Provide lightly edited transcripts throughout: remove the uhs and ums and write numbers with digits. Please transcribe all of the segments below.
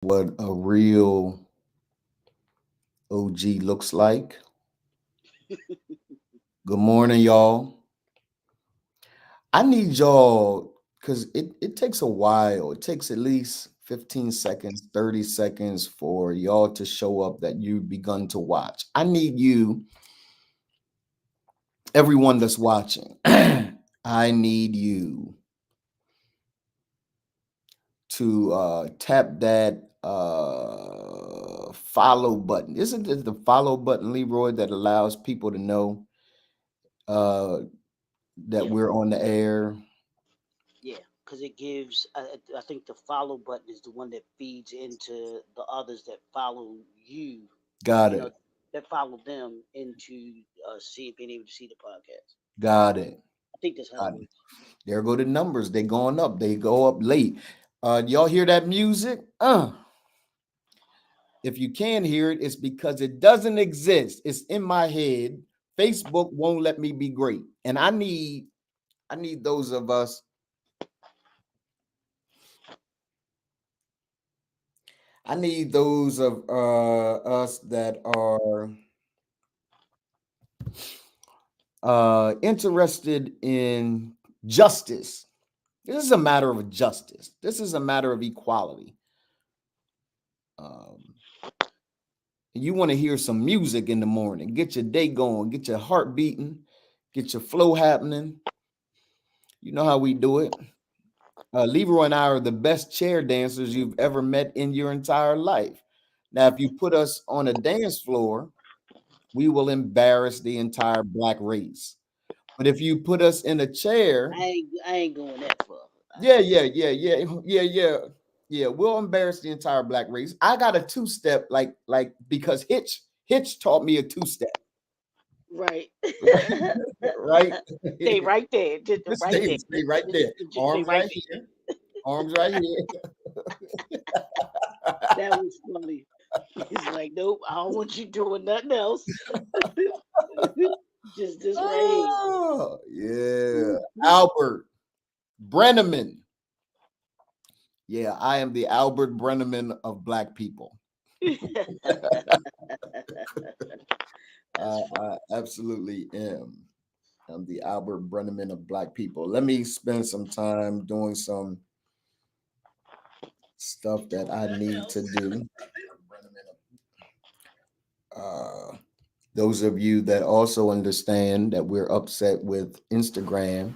what a real OG looks like. Good morning, y'all. I need y'all because it takes a while. It takes at least 15 seconds, 30 seconds for y'all to show up that you've begun to watch. I need you, everyone that's watching, I need you to tap that follow button. Isn't it the follow button, Leroy, that allows people to know uh, that Yeah, we're on the air? yeah, because it gives. I think the follow button is the one that feeds into the others that follow you. Got You know, it. that follow them into being able to see the podcast. Got it. I think that's how it Got it. works. There go the numbers. They going up. They go up late. Y'all hear that music? If you can hear it, it's because it doesn't exist. It's in my head. Facebook won't let me be great. And I need those of us. I need those of us that are interested in justice. This is a matter of justice. This is a matter of equality. Um, you want to hear some music in the morning, get your day going, get your heart beating, get your flow happening. You know how we do it. Leroy and I are the best chair dancers you've ever met in your entire life. Now, if you put us on a dance floor, we will embarrass the entire black race. But if you put us in a chair, I ain't going that far. yeah, yeah, yeah, yeah, yeah, yeah, yeah, we'll embarrass the entire black race. I got a two step, like because Hitch taught me a two step, Right. right? Stay right there. Just Just right there. stay right there. Just stay Arms right right there. here. Arms right here. That was funny. He's like, nope, I don't want you doing nothing else. Just this right Oh, yeah. here. Albert Brenneman. Yeah, I am the Albert Brenneman of black people. That's I funny. absolutely am. I'm the Albert Brenneman of black people. Let me spend some time doing some stuff that I need to do. Uh, those of you that also understand that we're upset with Instagram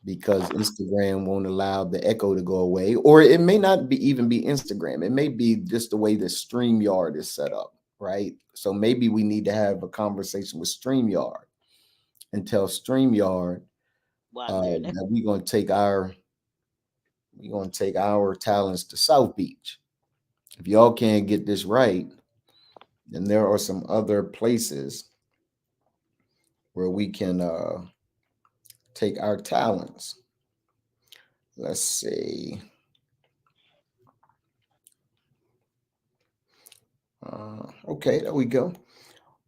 because Instagram won't allow the echo to go away, or it may not be even be Instagram. It may be just the way the StreamYard is set up, right? So maybe we need to have a conversation with StreamYard and tell StreamYard Why is there an that echo? we're gonna take our talents to South Beach. If y'all can't get this right, then there are some other places where we can take our talents. Let's see. Okay, there we go.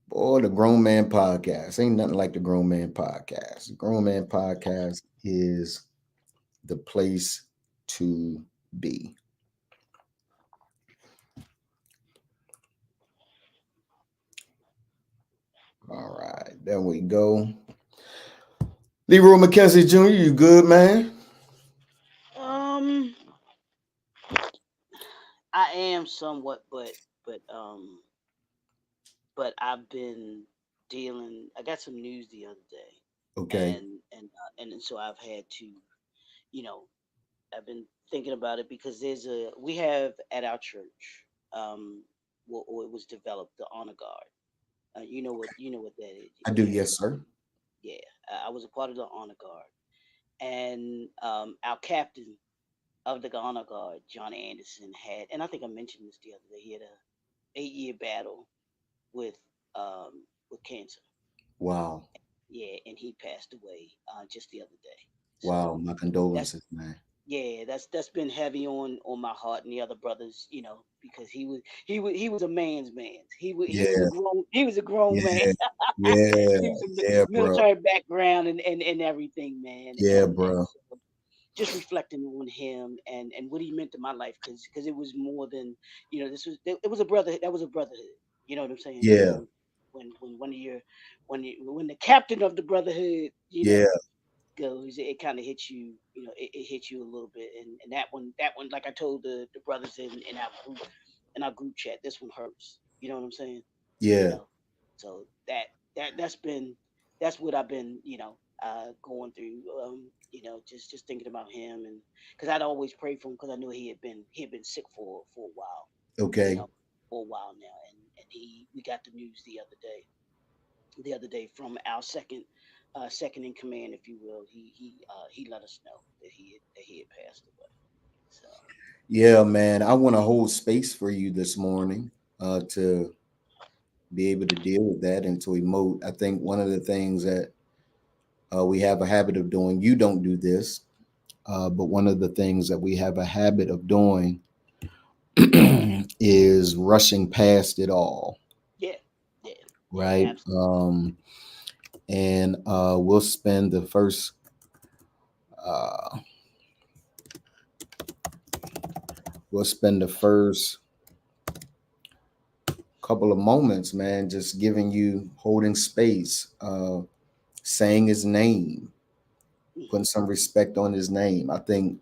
Boy, the Grown Man Podcast. Ain't nothing like the Grown Man Podcast. The Grown Man Podcast is the place to be. All right, there we go. Leroy McKenzie Jr., you good, man? Um, I am somewhat, but but I've been dealing. I got some news the other day, Okay. and so I've had to, you know, I've been thinking about it because we have at our church, well, it was developed the honor guard. You know what that is. I do, Yeah, yes, sir. yeah. I was a part of the honor guard, and our captain of the honor guard, John Anderson, had, and I think I mentioned this the other day. He had a 8-year battle with with cancer. Wow. Yeah, and he passed away just the other day. Wow. So My that's condolences, man. yeah, that's been heavy on my heart and the other brothers, because he was a man's man. He was a Yeah, grown man. yeah, yeah, He was a yeah, bro. military background and everything, man. Yeah, And bro. so just reflecting on him and what he meant to my life, because it was more than, this was, it was a brother, that was a brotherhood. You know what I'm saying? Yeah, When one of your when the captain of the brotherhood, yeah, goes, it kind of hits you. It hits you a little bit. And that one, like I told the brothers in our group chat, this one hurts. You know what I'm saying? you yeah. know so that's what I've been, going through, just thinking about him. And because I'd always prayed for him, because I knew he had been sick for a while, you Okay. know for a while now. And we got the news the other day from our second in command, if you will. He let us know that he had passed away. So Yeah, man. I want to hold space for you this morning to be able to deal with that and to emote. I think one of the things that we have a habit of doing, you don't do this, but one of the things that we have a habit of doing is rushing past it all, yeah, yeah, yeah, right? absolutely. And uh, we'll spend the first couple of moments, man, just giving you holding space, saying his name, putting Hmm. some respect on his name. I think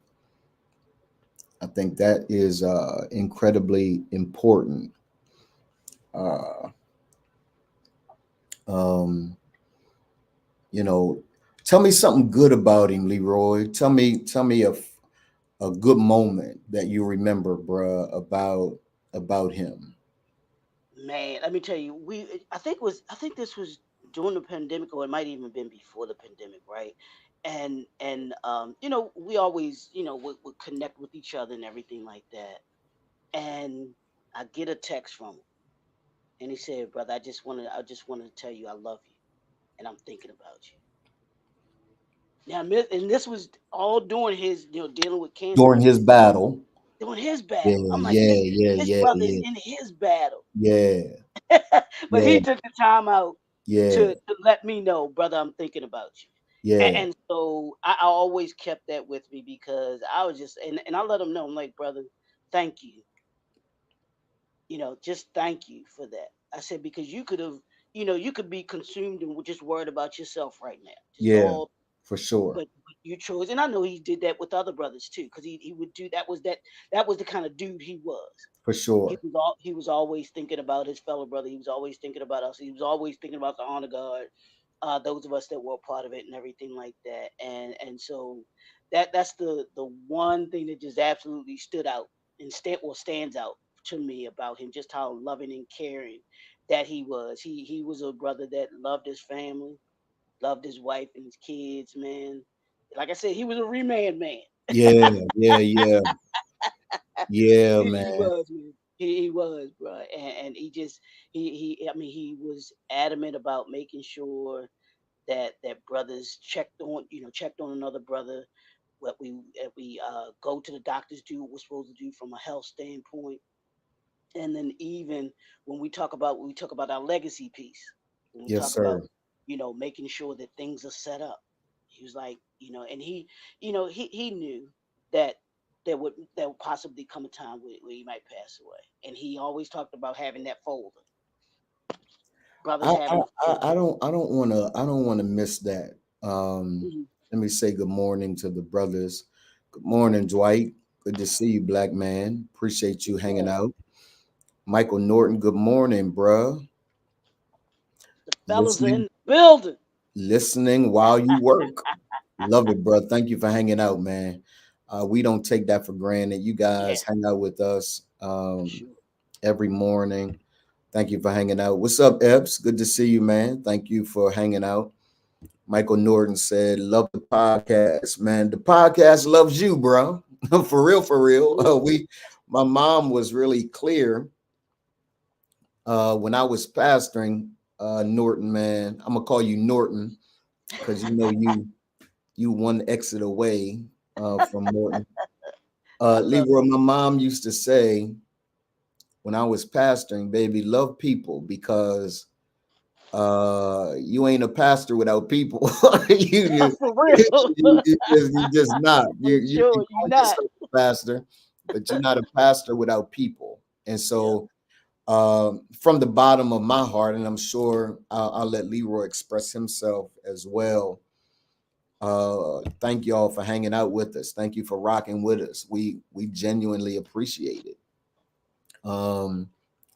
that is incredibly important. Uh, um, you know, tell me something good about him, Leroy. Tell me a good moment that you remember, bruh, about him. Man, let me tell you, I think this was during the pandemic, or it might even been before the pandemic, right? And we always, would connect with each other and everything like that. And I get a text from him, and he said, "Brother, I just wanted to tell you I love you, and I'm thinking about you." Now, and this was all during his, dealing with cancer and During his everything, battle. during his Yeah, battle. I'm like, yeah, this yeah, this yeah, brother is yeah, in his battle. yeah, But yeah, he took the time out yeah, to let me know, brother, I'm thinking about you. yeah, And so I always kept that with me, because I was just, and I let him know, I'm like, brother, thank you. Just thank you for that. I said, because you could be consumed and just worried about yourself right now. Just yeah, all, for sure, but you chose, and I know he did that with other brothers too, because he would do that was the kind of dude he was. for sure, He was always thinking about his fellow brother. He was always thinking about us. He was always thinking about the honor guard, those of us that were a part of it and everything like that. And so that's the one thing that just absolutely stood out and stands out to me about him, just how loving and caring that he was. He was a brother that loved his family, loved his wife and his kids, man. Like I said, he was a reman man. yeah, yeah, yeah, yeah, He man, was, man. He was, bro. And I mean, he was adamant about making sure that brothers checked on another brother. What we go to the doctors, do what we're supposed to do from a health standpoint. And then even when we talk about our legacy piece, when we yes, talk about sir. making sure that things are set up. He was like, and he knew that there would possibly come a time where he might pass away. And he always talked about having that folder, brothers I I having a folder. I don't want to miss that. Mhm. Let me say good morning to the brothers. Good morning, Dwight. Good to see you, black man. Appreciate you Yes, hanging sir. out. Michael Norton. Good morning, bruh. The fellas are in Listening, the building. listening while you work. Love it, bro. Thank you for hanging out, man. We don't take that for granted. You Yeah, guys hang out with us for sure. every morning. Thank you for hanging out. What's up, Epps? Good to see you, man. Thank you for hanging out. Michael Norton said, "Love the podcast, man. The podcast loves you, bro. For real, for real." Absolutely. My mom was really clear when I was pastoring Norton, man. I'm gonna call you Norton because you one exit away from Norton. I love Leroy, my mom used to say when I was pastoring, baby, love people because You ain't a pastor without people. you, For real. you just not. For You can sure, you call not. yourself a pastor, but you're not a pastor without people. And Yeah. so, from the bottom of my heart, and I'm sure I'll let Leroy express himself as well. Thank y'all for hanging out with us. Thank you for rocking with us. We genuinely appreciate it. Um,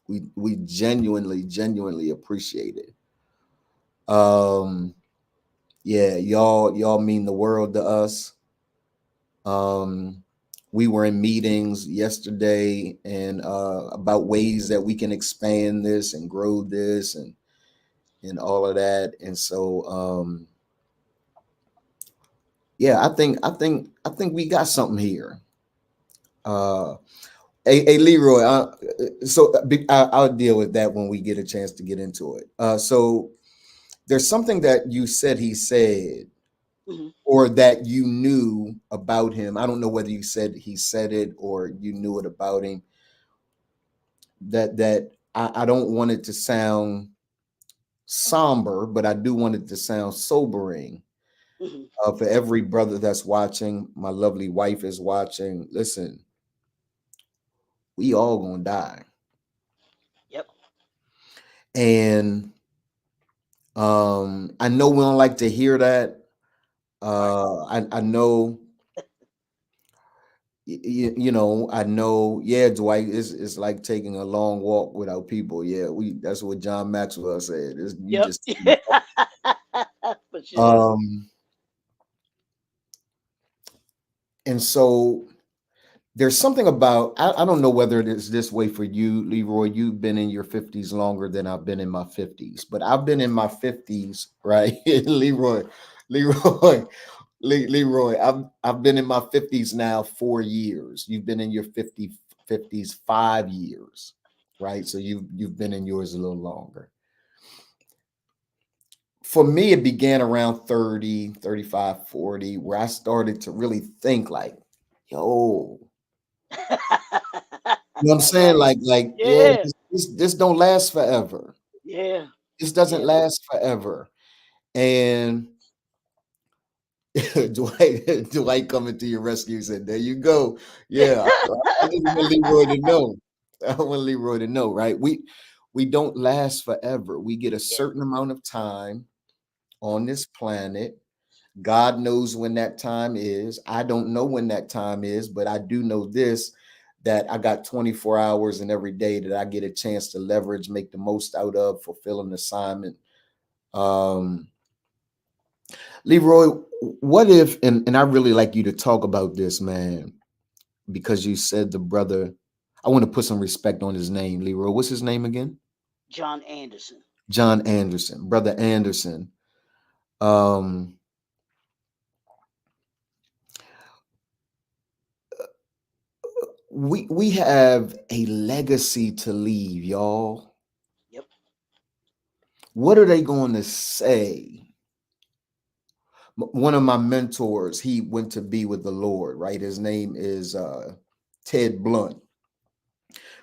we genuinely appreciate it. Um, yeah, y'all mean the world to us. Um, we were in meetings yesterday and about ways that we can expand this and grow this and all of that. And so yeah, I think we got something here. Uh, hey, Leroy. I'll deal with that when we get a chance to get into it. So there's something that you said he said, Hmm. or that you knew about him. I don't know whether you said he said it or you knew it about him. I don't want it to sound somber, but I do want it to sound sobering. Hmm. For every brother that's watching, my lovely wife is watching. Listen, we all gonna die, Yep. and I know we don't like to hear that. Right. I know, I know. Yeah, Dwight, it's like taking a long walk without people. Yeah, we that's what John Maxwell said. You Yep. just For sure. um, and so there's something about I don't know whether it is this way for you, Leroy. You've been in your 50s longer than I've been in my 50s, but I've been in my 50s, right? Leroy, Leroy, I've been in my 50s now 4 years. You've been in your 50s 5 years, right? So you've been in yours a little longer. For me, it began around 30, 35, 40, where I started to really think like, yo, you know what I'm saying? Right. Yeah, Yeah. this don't last forever. Yeah. This doesn't Yeah. last forever. And Dwight coming to your rescue said, "There you go." Yeah, I just want Leroy to know. I want Leroy to know, right? We don't last forever. We get a Yeah. certain amount of time on this planet. God knows when that time is. I don't know when that time is, but I do know this, that I got 24 hours in every day that I get a chance to leverage, make the most out of, fulfill an assignment. Um, Leroy, what if, and I really like you to talk about this, man, because you said the brother, I want to put some respect on his name, Leroy. What's his name again? John Anderson. John Anderson, brother Anderson. Um, we have a legacy to leave, y'all. Yep. What are they going to say? One of my mentors, he went to be with the Lord, right? His name is Ted Blunt.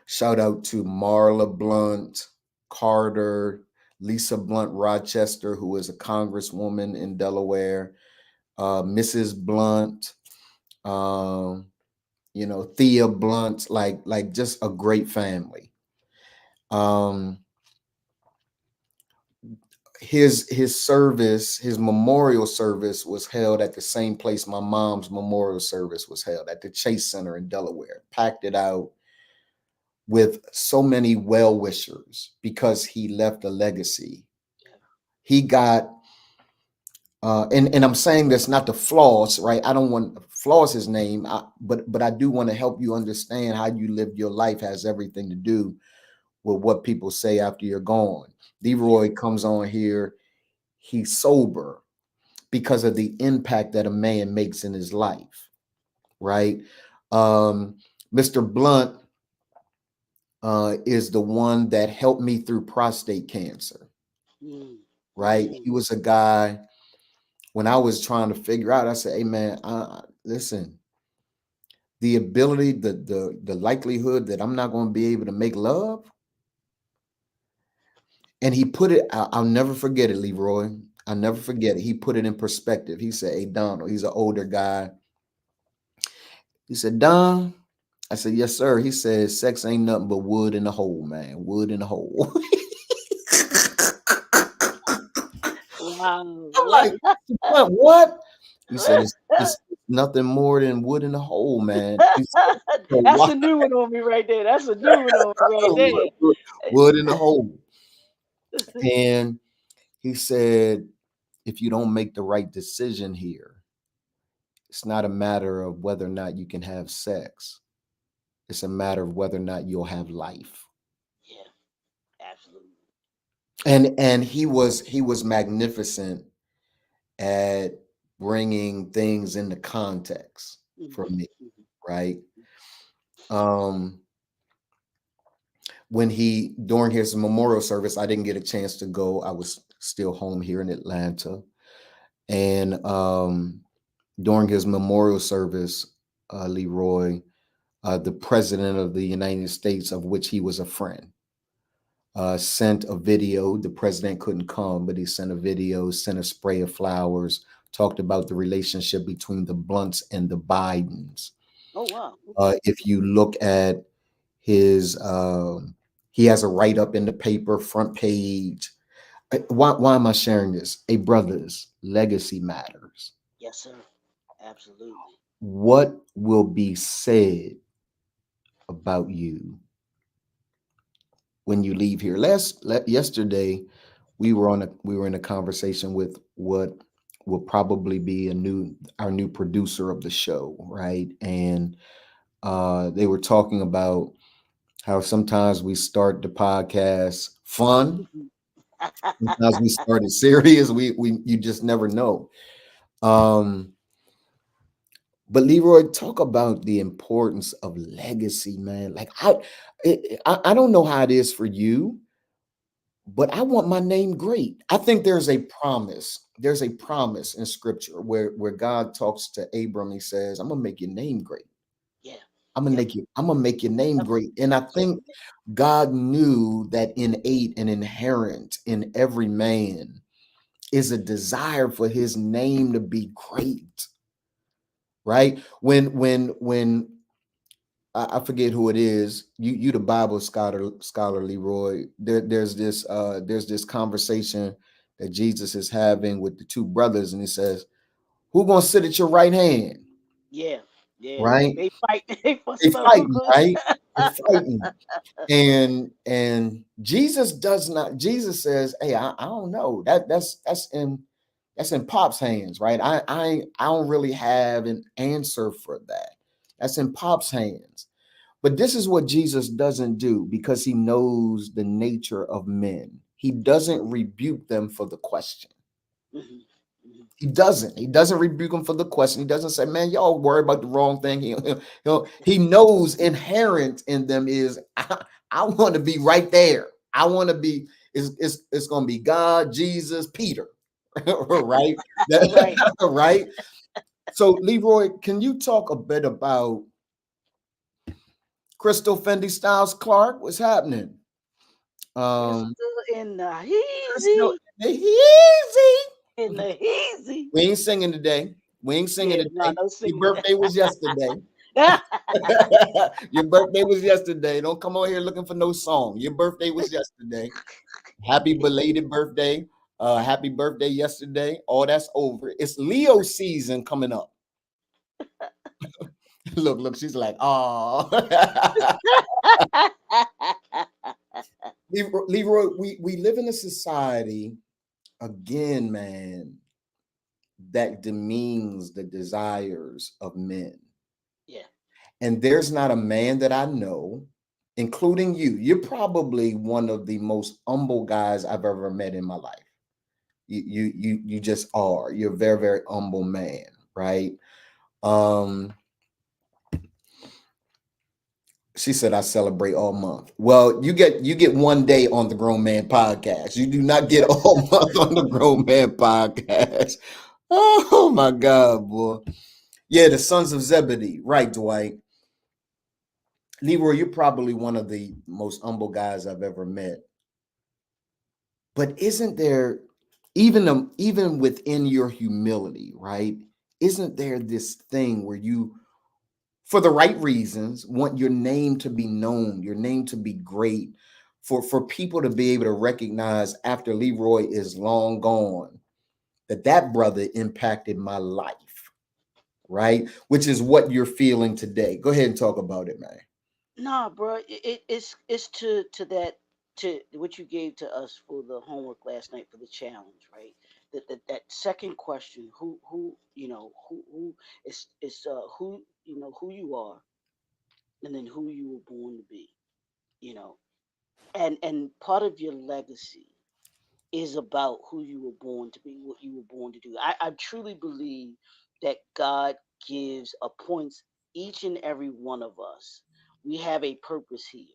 Shout out to Marla Blunt, Carter, Lisa Blunt Rochester, who is a congresswoman in Delaware, Mrs. Blunt, um, Thea Blunt, like just a great family. Um, his service, his memorial service was held at the same place my mom's memorial service was held, at the Chase Center in Delaware. Packed it out with so many well wishers because he left a legacy. Yeah. He got and I'm saying this not to floss, right? I don't want to floss his name, but I do want to help you understand how you live your life has everything to do with what people say after you're gone. Yeah. Leroy comes on here, he's sober because of the impact that a man makes in his life, right? Um, Mr. Blunt is the one that helped me through prostate cancer, Mm. right? Mm. He was a guy when I was trying to figure out. I said, "Hey, man, listen, the ability, the likelihood that I'm not going to be able to make love, And he put it, I'll never forget it, Leroy. I'll never forget it. He put it in perspective. He said, "Hey, Donald," he's an older guy. He said, "Don," I said, "Yes, sir." He said, "Sex ain't nothing but wood in the hole, man. Wood in the hole." I'm Wow. like, "What?" He said, it's nothing more than wood in the hole, man." He said, "So That's why?" a new one on me right there. That's a new one on me right wood, there. wood wood in the hole. And he said, "If you don't make the right decision here, it's not a matter of whether or not you can have sex. It's a matter of whether or not you'll have life." Yeah, absolutely. And he was magnificent at bringing things into context for Hmm. me, Hmm. right? Um, when he during his memorial service, I didn't get a chance to go. I was still home here in Atlanta, and during his memorial service, Leroy, the president of the United States, of which he was a friend, sent a video. The president couldn't come, but he sent a video, sent a spray of flowers, talked about the relationship between the Blunts and the Bidens. Oh wow. Okay. If you look at his, he has a write up in the paper, front page. Why am I sharing this? A brother's legacy matters. Yes, sir. Absolutely. What will be said about you when you leave here? Yesterday, we were in a conversation with what will probably be our new producer of the show, right? And they were talking about how sometimes we start the podcast fun, Mhm. sometimes we start it serious. We you just never know. Um, but Leroy, talk about the importance of legacy, man. Like I don't know how it is for you, but I want my name great. I think there's a promise. There's a promise in scripture where God talks to Abram. He says, "I'm gonna make your name great. Yeah. Yep. I'm gonna make your name Yep. great." And I think Absolutely. God knew that innate and inherent in every man is a desire for his name to be great, right? When I forget who it is. You the Bible scholar Leroy. There's this conversation that Jesus is having with the two brothers, and he says, "Who gonna sit at your right hand?" Yeah. Yeah. Right? They fight. They They fussing over who fighting, goes. right? They're fighting. And Jesus does not. Jesus says, "Hey, I don't know. That's in Pop's hands, right? I don't really have an answer for that. That's in Pop's hands." But this is what Jesus doesn't do because he knows the nature of men. He doesn't rebuke them for the question. Hmm. Hmm. He doesn't. He doesn't rebuke them for the question. He doesn't say, "Man, y'all worry about the wrong thing." He knows inherent in them is, I want to be right there. I want to be, it's going to be God, Jesus, Peter, right? Right. Right? So, Leroy, can you talk a bit about Crystal Fendi Styles Clark? What's happening? Um, Crystal in the Crystal, heezy. easy. In the heezy. We ain't singing today. We ain't singing Yeah. No. today. No Your singing. birthday was yesterday. Your birthday was yesterday. Don't come on here looking for no song. Your birthday was yesterday. Happy belated birthday. Happy birthday yesterday. All that's over. It's Leo season coming up. Look, she's like, oh. Leroy, we live in a society, again, man, that demeans the desires of men. Yeah. And there's not a man that I know, including you. You're probably one of the most humble guys I've ever met in my life. You just are. You're a very, very humble man, right? Um, she said I celebrate all month. Well, you get one day on the Grown Man Podcast. You do not get all month on the Grown Man Podcast. Oh my God, boy. Yeah, the Sons of Zebedee. Right, Dwight. Leroy, you're probably one of the most humble guys I've ever met. But isn't there, even within your humility, right? Isn't there this thing where you, for the right reasons, want your name to be known, your name to be great, for people to be able to recognize after Leroy is long gone that that brother impacted my life, right? Which is what you're feeling today. Go ahead and talk about it, man. Nah, bro, it's to that, to what you gave to us for the homework last night for the challenge, right? That second question, who is who who you are, and then who you were born to be, you know, and part of your legacy is about who you were born to be, what you were born to do. I truly believe that God gives appoints each and every one of us. We have a purpose here,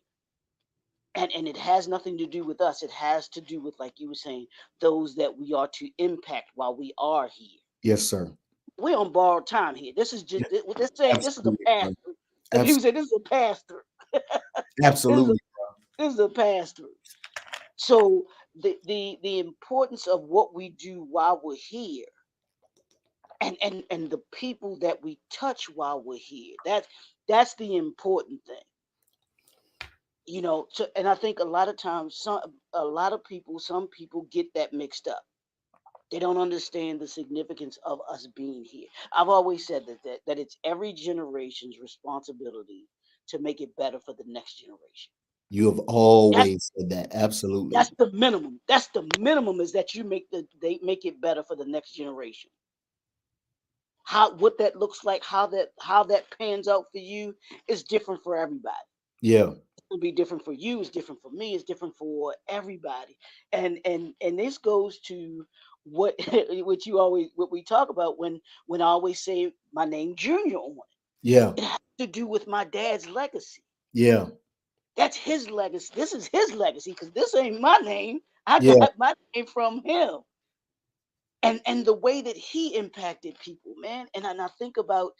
and it has nothing to do with us. It has to do with, like you were saying, those that we are to impact while we are here. Yes, sir. We're on borrowed time here. This is Yeah, just this saying this is a absolutely, bro. pastor. If he Abs- would say this is a pastor, this is a Absolutely. this is a pastor. So the importance of what we do while we're here, and the people that we touch while we're here. That's the important thing. So, and I think a lot of times, some people get that mixed up. They don't understand the significance of us being here. I've always said that it's every generation's responsibility to make it better for the next generation. You have That's always said that. Absolutely. that's the minimum. That's the minimum, is that they make it better for the next generation. How what that looks like, how that pans out for you is different for everybody. Yeah. It'll be different for you, it's different for me, it's different for everybody. And this goes to what what we talk about when I always say my name Junior on Yeah. it. It has to do with my dad's legacy. Yeah. That's his legacy. This is his legacy, because this ain't my name. I Yeah. got my name from him. And the way that he impacted people, man. And I think about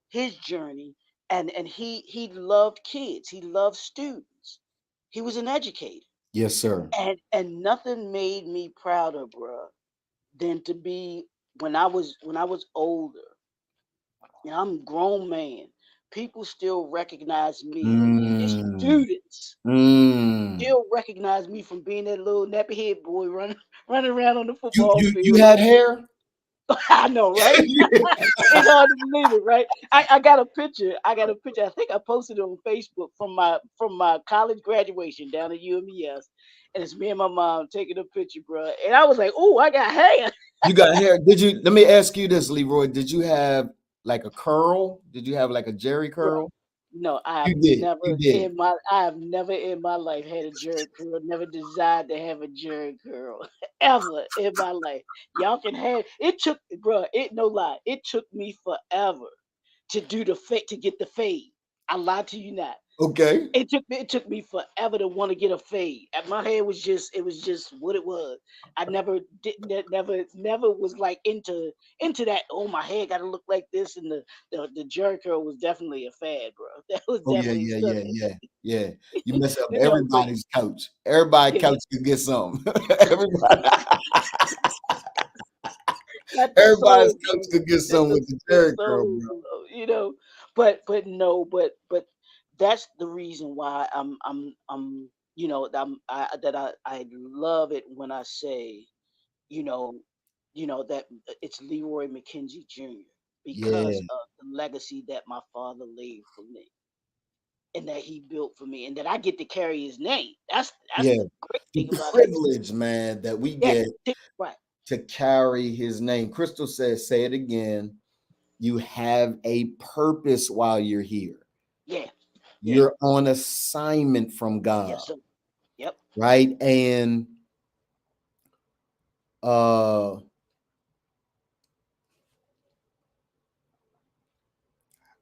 his journey, and he loved kids, he loved students, he was an educator. Yes, sir. And nothing made me prouder, bruh, than to be, when I was older, and I'm a grown man, people still recognize me. His Mm. students Mm. still recognize me from being that little nappy head boy running running around on the You football you you field. had hair? I know, right? It's hard to believe it, right? I got a picture. I got a picture. I think I posted it on Facebook from my college graduation down at UMES, and it's me and my mom taking a picture, bro. And I was like, "Oh, I got hair." You got hair. Did you, let me ask you this, Leroy. Did you have like a curl? Did you have like a Jerry Bro, curl? no, You did. You did. I have never in my life had a jerk curl. Never desired to have a jerk curl ever in my life. Y'all can have it. Took, bro. It no lie. It took me forever to get the fade. I lied to you not. Okay. It took me forever to want to get a fade. And my hair was just, it was just what it was. I never didn't never was like into that. Oh, my hair got to look like this, and the jerk curl was definitely a fad, bro. That was Oh yeah, definitely yeah, stuff. yeah, yeah, yeah. You mess up But everybody's couch. Everybody yeah, couch could get something. Everybody, got the everybody's soul, couch bro. could get Got something with the the Jerry curl, soul, bro. bro. But no, but that's the reason why I'm that I love it when I say, you know, that it's Leroy McKenzie Jr., because Yeah, of the legacy that my father laid for me, and that he built for me, and that I get to carry his name. That's yeah. the great The thing about it. privilege, man, that we Yeah, get right. to carry his name. Crystal says, say it again. You have a purpose while you're here. Yeah, yeah, You're on assignment from yes, God, sir. Yep. right? And uh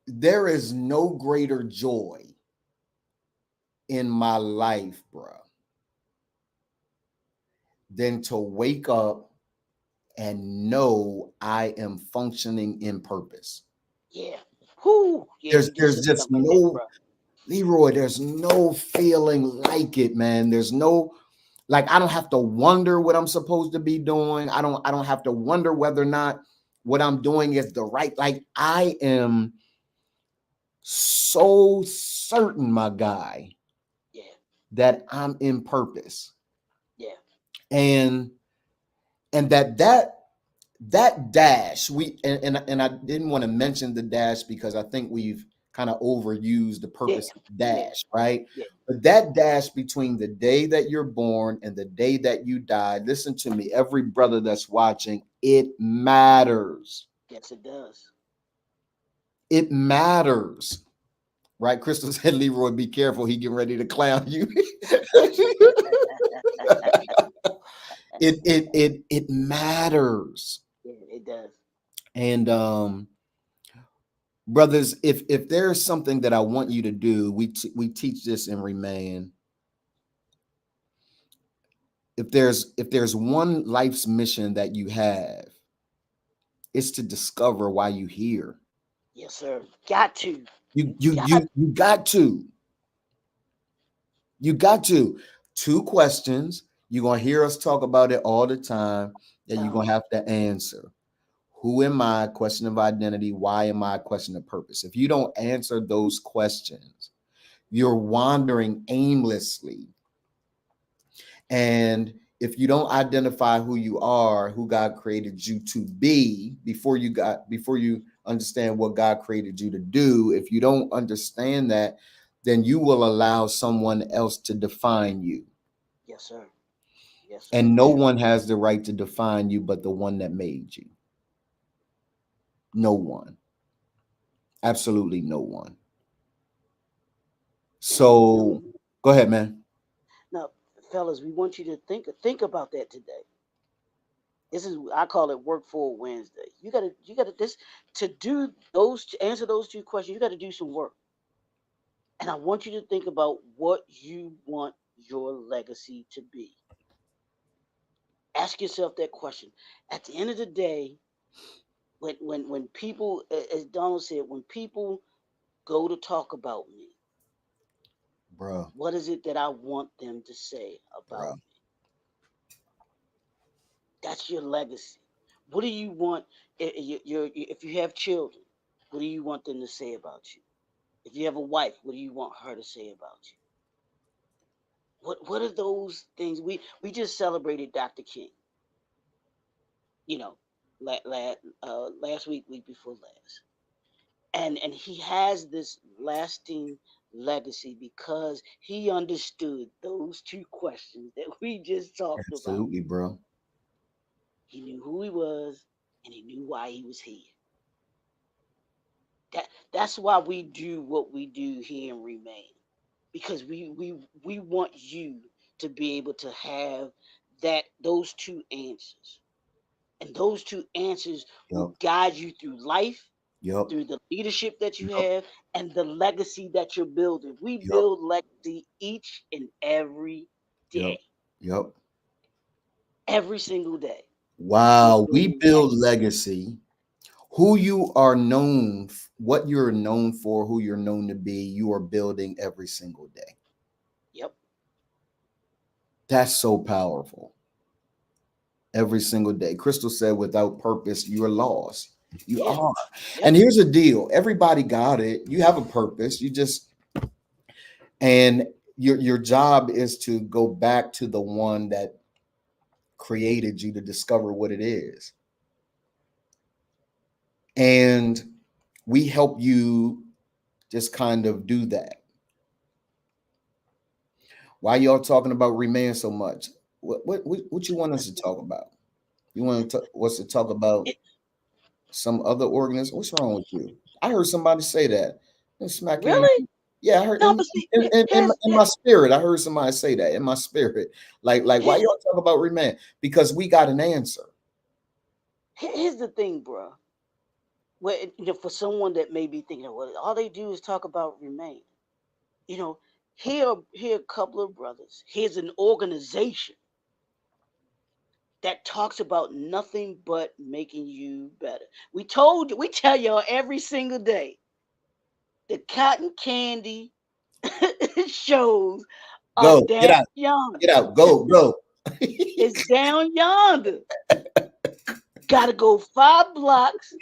there is no greater joy in my life, bro, than to wake up and know I am functioning in purpose. Yeah. Whoo. Yeah, There's you just there's said just something right there, no, bro. Leroy, there's no feeling like it, man. There's no, Like I don't have to wonder what I'm supposed to be doing. I don't have to wonder whether or not what I'm doing is the right. Like I am so certain, my guy, Yeah. that I'm in purpose. Yeah. And that dash we and I didn't want to mention the dash because I think we've kind of overused the Yeah. purpose of Yeah. dash, right? Yeah. But that dash between the day that you're born and the day that you die, listen to me, every brother that's watching, it matters. Yes, it does. It matters. Right? Crystal said, Leroy, be careful. He getting ready to clown you. It matters. Yeah, it does. And brothers, if there's something that I want you to do, we teach this in Remain. If there's one life's mission that you have, it's to discover why you here. Yes, sir. Got to. You You you got. you you got to. You got to. Two questions. You're gonna hear us talk about it all the time that you're Uh, gonna have to answer. Who am I? Question of identity. Why am I? Question of purpose. If you don't answer those questions, you're wandering aimlessly. And if you don't identify who you are, who God created you to be, before you understand what God created you to do, if you don't understand that, then you will allow someone else to define you. yes, sir. Yes, sir. And no one has the right to define you but the one that made you. No one. Absolutely no one. And you know, So go ahead, man. now, fellas, we want you to think about that today. This is, I call it Work for Wednesday. You gotta this to do those to answer those two questions. You got to do some work, and I want you to think about what you want your legacy to be. Ask yourself that question. At the end of the day, when people, as Donald said, when people go to talk about me, Bro, what is it that I want them to say about bro. me? That's your legacy. What do you want if you have children? What do you want them to say about you? If you have a wife, what do you want her to say about you? What are those things? We just celebrated Dr. King. You know, last week, week before last, and he has this lasting legacy because he understood those two questions that we just talked about. Absolutely, bro. He knew who he was, and he knew why he was here. That's why we do what we do here in Remain, because we want you to be able to have those two answers, and those two answers will Yup. guide you through life, Yup. through the leadership that you Yup. have, and the legacy that you're building. We Yup. build legacy each and every day, Yup. Yup. every single day. We're Wow, we building build legacy. legacy. Who you are known, what you're known for, who you're known to be, you are building every single day. Yep. That's so powerful. Every single day. Crystal said, without purpose, you're lost. You Yeah. are. And Yep. here's the deal everybody got it. You have a purpose. You just, and your job is to go back to the one that created you to discover what it is. And we help you just kind of do that. Why y'all talking about remain so much? What you want us to talk about? You want us to talk about It, some other organism? What's wrong with you? I heard somebody say that. They smack you in really? the yeah. I heard No, but see, in my spirit. I heard somebody say that in my spirit. Like why here's y'all talk about remain? Because we got an answer. here's the thing, bro. For someone that may be thinking, well, all they do is talk about Remain. You know, here a couple of brothers. Here's an organization that talks about nothing but making you better. We tell y'all every single day, the cotton candy shows Go. down Get out. yonder. Get out. Go. Go. It's down yonder. Gotta go 5 blocks.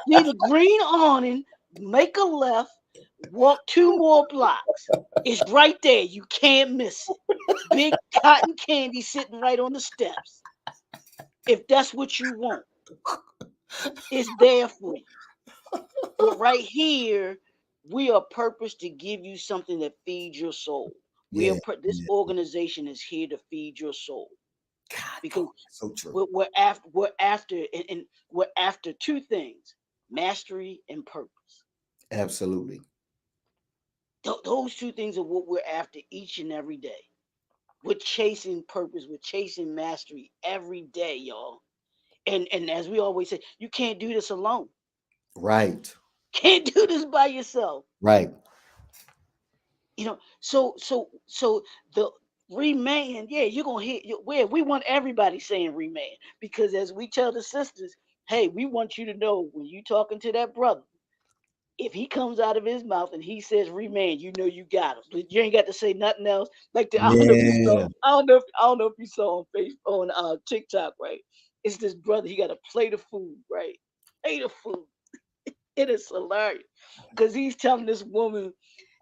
See the green awning. Make a left. Walk 2 more blocks. It's right there. You can't miss it. Big cotton candy sitting right on the steps. If that's what you want, it's there for you. But right here, we are purposed to give you something that feeds your soul. Yeah. This Yeah. organization is here to feed your soul God, because dog. So true. we're after we're after two things: mastery and purpose. Absolutely. Those two things are what we're after each and every day. We're chasing purpose. We're chasing mastery every day, y'all. And as we always say, you can't do this alone. Right. Can't do this by yourself. Right. So the remain, yeah, you're gonna hear where we want everybody saying remain because as we tell the sisters, hey, we want you to know when you talking to that brother, if he comes out of his mouth and he says remain, you know you got him. You ain't got to say nothing else. Like I don't know if you saw, Yeah. I don't know if you saw on Facebook on TikTok, right? It's this brother. He got a plate of food, right? Plate of food. It is hilarious because he's telling this woman,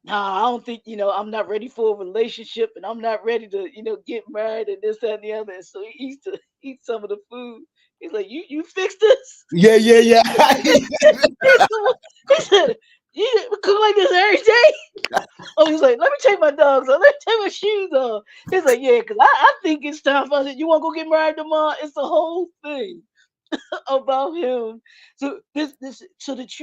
"Nah, I don't think I'm not ready for a relationship, and I'm not ready to get married and this that and the other." And so he eats to eat some of the food. He's like, "You fix this." Yeah. Yeah. Yeah. He said, he said, "You cook like this every day?" Oh, he's like, "Let me take my dogs off. Let me take my shoes off." He's like, "Yeah, because I think it's time for us. You want to go get married tomorrow?" It's the whole thing about him. So this so that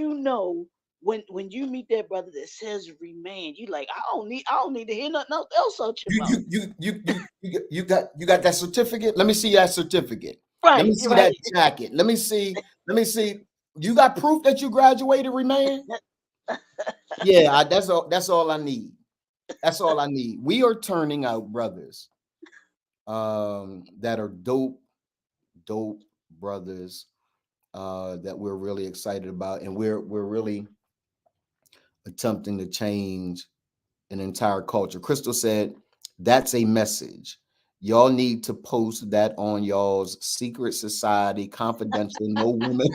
when you meet that brother that says remain, you like I don't need to hear nothing else out your you mouth. you you you you you got that certificate? Let me see that certificate. Let me Right, see right. that jacket. Let me see. Let me see. You got proof that you graduated, Remain? Yeah, that's all. That's all I need. That's all I need. We are turning out brothers that are dope brothers that we're really excited about, and we're really attempting to change an entire culture. Crystal said, that's a message. Y'all need to post that on y'all's secret society, confidential, no woman.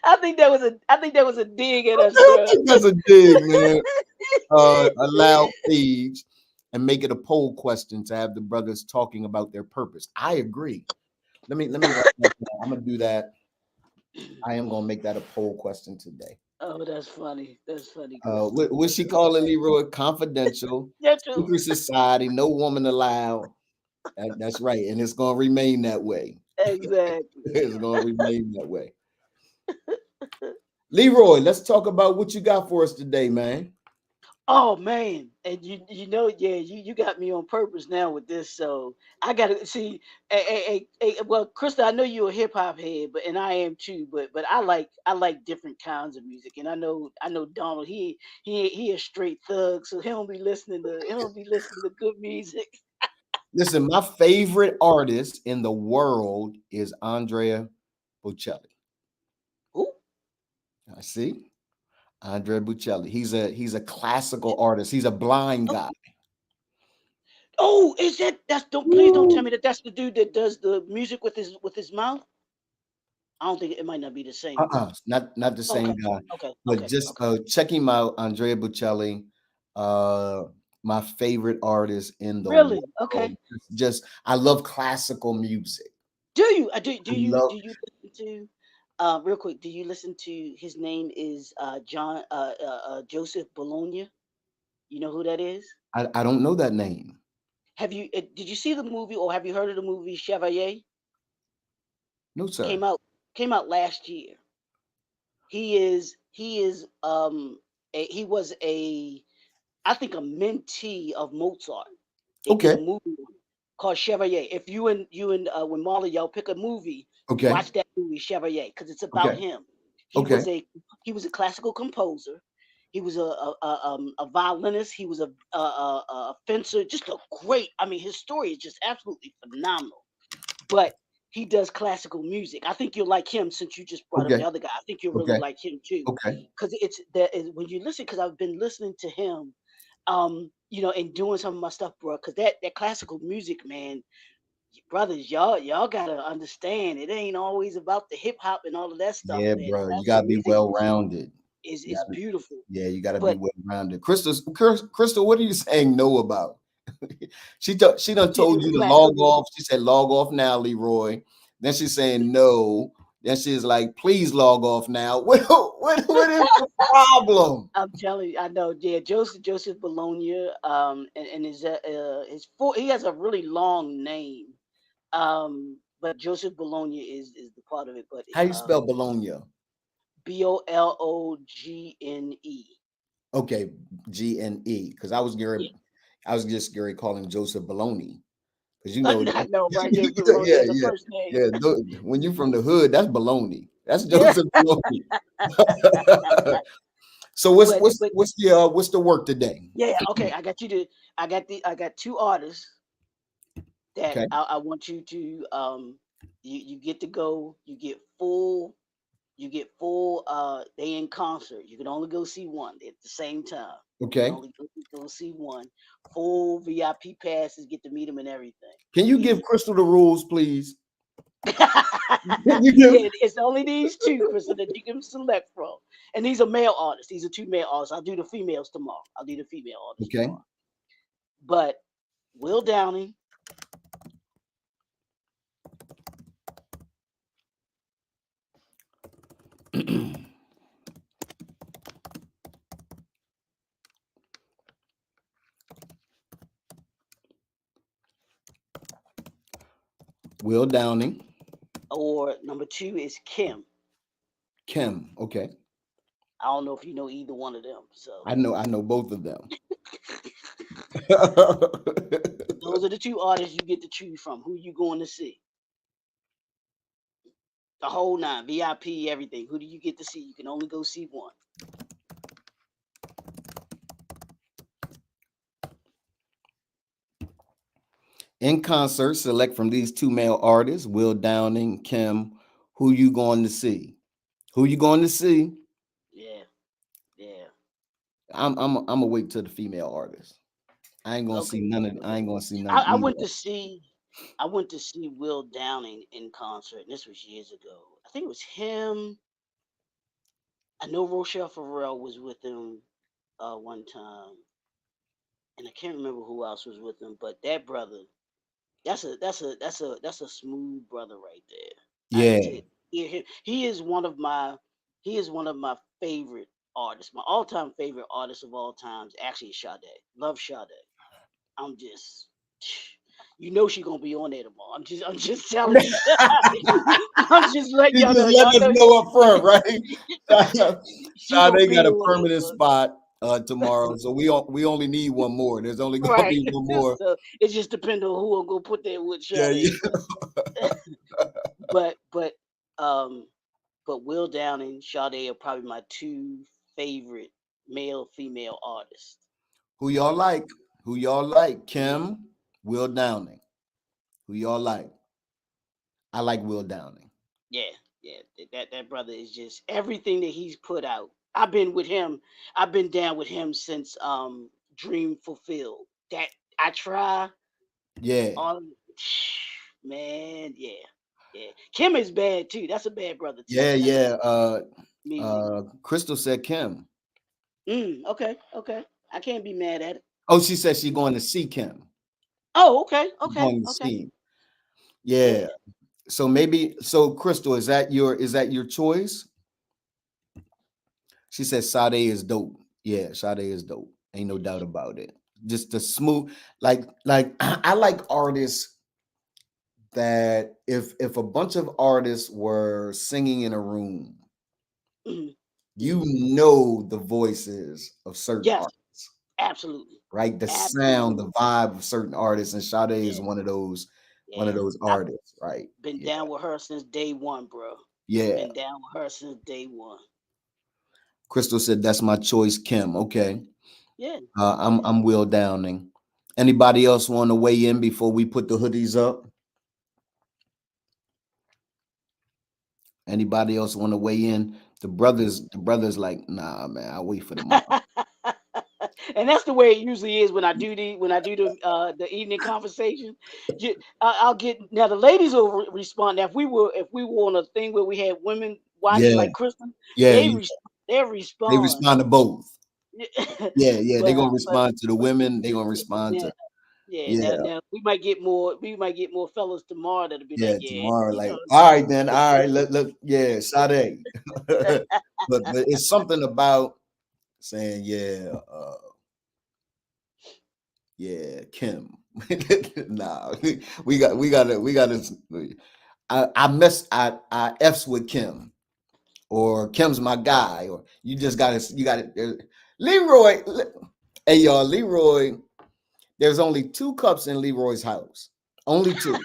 I think that was a dig at us, I bro. think that's a dig, man. Allow page and make it a poll question to have the brothers talking about their purpose. I agree. Let me write that down. I'm gonna do that. I am gonna make that a poll question today. Oh, that's funny. That's funny, Crystal. What she call it, Leroy? Confidential, Yeah, true. secret society, no woman allowed. That's right, and it's gonna remain that way. Exactly. It's gonna remain that way. Leroy, let's talk about what you got for us today, man. Oh man, and yeah, you got me on purpose now with this. So I gotta see. Well, Krista, I know you're a hip hop head, but and I am too. But I like different kinds of music, and I know Donald. He a straight thug, so he don't be listening to good music. Listen, my favorite artist in the world is Andrea Bocelli. Who? I see Andrea Bocelli. He's a classical artist. He's a blind Oh, guy. is that's don't please don't tell me that that's the dude that does the music with his mouth. I don't think it might not be the same brother. Not the Okay, same guy, okay, but okay, just okay. check him out, Andrea Bocelli. Uh, my favorite artist in the Really? world. Okay. Just I love classical music. Do you? Do I love. do you listen to? Real quick, do you listen to his name is Joseph Bologna? You know who that is? I don't know that name. Did you see the movie or have you heard of the movie Chevalier? No, sir. Came out came out last year. He was a I think a mentee of Mozart. They did Okay. a movie called Chevalier. If you and when Marley y'all pick a movie, Okay. watch that movie Chevalier because it's about Okay. him. He Okay. was a he was a classical composer. He was a violinist. He was a fencer. Just a great. I mean, his story is just absolutely phenomenal. But he does classical music. I think you'll like him since you just brought up Okay. the other guy. I think you'll really Okay. like him too, Okay. because it's that when you listen. Because I've been listening to him, and doing some of my stuff, bro. Because that classical music, man, brothers, y'all gotta understand. It ain't always about the hip hop and all of that stuff, Yeah, man. bro. You Classical gotta be music well rounded. is beautiful, Yeah, you got to be but well rounded. Crystal, what are you saying no about? She done to told the you to classical log music. off. She said log off now, Leroy. Then she's saying no. Then she's like, please log off now. What is the problem? I'm telling you, I know. Yeah, Joseph Bologna, and his full. He has a really long name, but Joseph Bologna is the part of it. But How you spell Bologna? Bologne. Okay, Gne. Because Yeah, I was just Gary calling Joseph Bologna. Because you know, I know, right? Yeah, Bologna yeah, is the yeah, first name. yeah. When you from the hood, that's baloney. That's Yeah, Joseph Bologna. So but what's the work today? yeah, okay. I got two artists that Okay, I want you to you get to go. You get full they in concert. You can only go see one at the same time. You can okay. only go see one. Full VIP passes, get to meet them and everything. Can you give Easy. Crystal the rules, please? Can you Yeah, give? it's only these two, Kristen, that you can select from. And these are male artists. These are two male artists. I'll do the females tomorrow. I'll do the female artists Okay. tomorrow. But Will Downing Will Downing, or number two is Kim. Kim. Okay, I don't know if you know either one of them. So I know both of them. those are the two artists you get to choose from. Who you going to see? The whole nine, VIP, everything. Who do you get to see? You can only go see one. In concert, select from these two male artists, Will Downing, Kim. Who you going to see? Who you going to see? Yeah, yeah. I'm gonna wait till the female artist. I ain't gonna see Okay, none of. I okay. ain't gonna see I, none I neither. went to see I went to see Will Downing in concert, and this was years ago. I think it was him. I know Rochelle Farrell was with him one time, and I can't remember who else was with him. But that brother, that's a smooth brother right there. To Yeah, hear him, he is one of my favorite artists. My all-time favorite artist of all times actually is Sade. Love Sade. I'm just, you know, she gonna be on there tomorrow. I'm just telling you. I'm just letting you y'all just know. let Y'all us know know up front, right? she gonna They be got a on there, permanent bro. spot tomorrow, so we only need one more. There's only gonna Right. be one more. So it just depends on who I'm gonna put there with Yeah, yeah. Sade. But but um but Will Downing and Sade are probably my two favorite male female artists. Who y'all Um, like? Who y'all like? Kim, Will Downing. Who y'all like? I like Will Downing. yeah, yeah. That brother is just everything that he's put out. I've been with him. I've been down with him since Dream Fulfilled. That I try Yeah, on man, yeah. Yeah. Kim is bad too. That's a bad brother too. yeah, That's yeah. music. Crystal said Kim. Okay, okay. I can't be mad at it. Oh, she said she's going to see Kim. Oh, okay, She's okay, going to okay. see him. Yeah. Yeah. Crystal, is that your choice? She said Sade is dope. Yeah, Sade is dope. Ain't no doubt about it. Just the smooth, like I like artists that if a bunch of artists were singing in a room, Mhm, you mhm. know the voices of certain Yes, artists, absolutely. right? The sound, Absolutely. the vibe of certain artists, and Sade is Yeah, one of yeah. those I've artists, right? been Yeah, down with her since day one, bro. yeah. Been down with her since day one. Crystal said that's my choice, Kim. Okay, Yeah, I'm yeah. I'm Will Downing. Anybody else want to weigh in before we put the hoodies up? Anybody else want to weigh in? The brothers like, nah, man, I'll wait for tomorrow. And that's the way it usually is when I do the evening conversation. I'll get now the ladies will respond. Now if we were on a thing where we had women watching Yeah, like Kristen, yeah, they yeah. they They respond. respond to both. Yeah, yeah. They're but gonna but respond to the women. They're gonna respond now to yeah yeah, now we might get more fellas tomorrow that'll be like yeah. yeah Tomorrow, you know like, all right, then, all right. Let yeah, Sade. But it's something about saying, yeah, yeah, Kim. Nah, we gotta. I f's with Kim, or Kim's my guy, or you gotta. Leroy, hey y'all, Leroy. There's only 2 cups in Leroy's house. Only 2.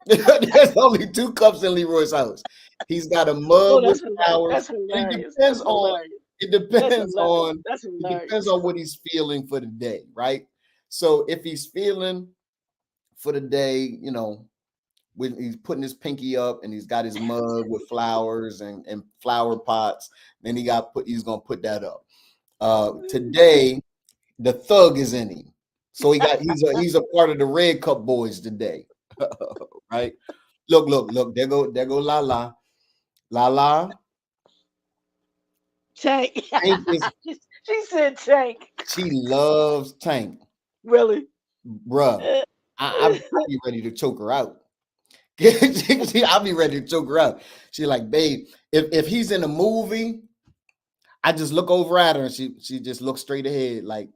There's only 2 cups in Leroy's house. He's got a oh mug with flowers, that's but hilarious that's hilarious that's it depends hilarious. on what he's feeling for the day, right? So if he's feeling for the day, when he's putting his pinky up and he's got his mug with flowers and flower pots, then he's gonna put that up. Today the thug is in him. So he's a part of the Red Cup boys today. Right? Look, there go La. Tank. Tank is She said tank. she loves Tank. Really? Bruh. I'll be ready to choke her out. I'll be ready to choke her out. She like, babe, if he's in a movie, I just look over at her and she just looks straight ahead, like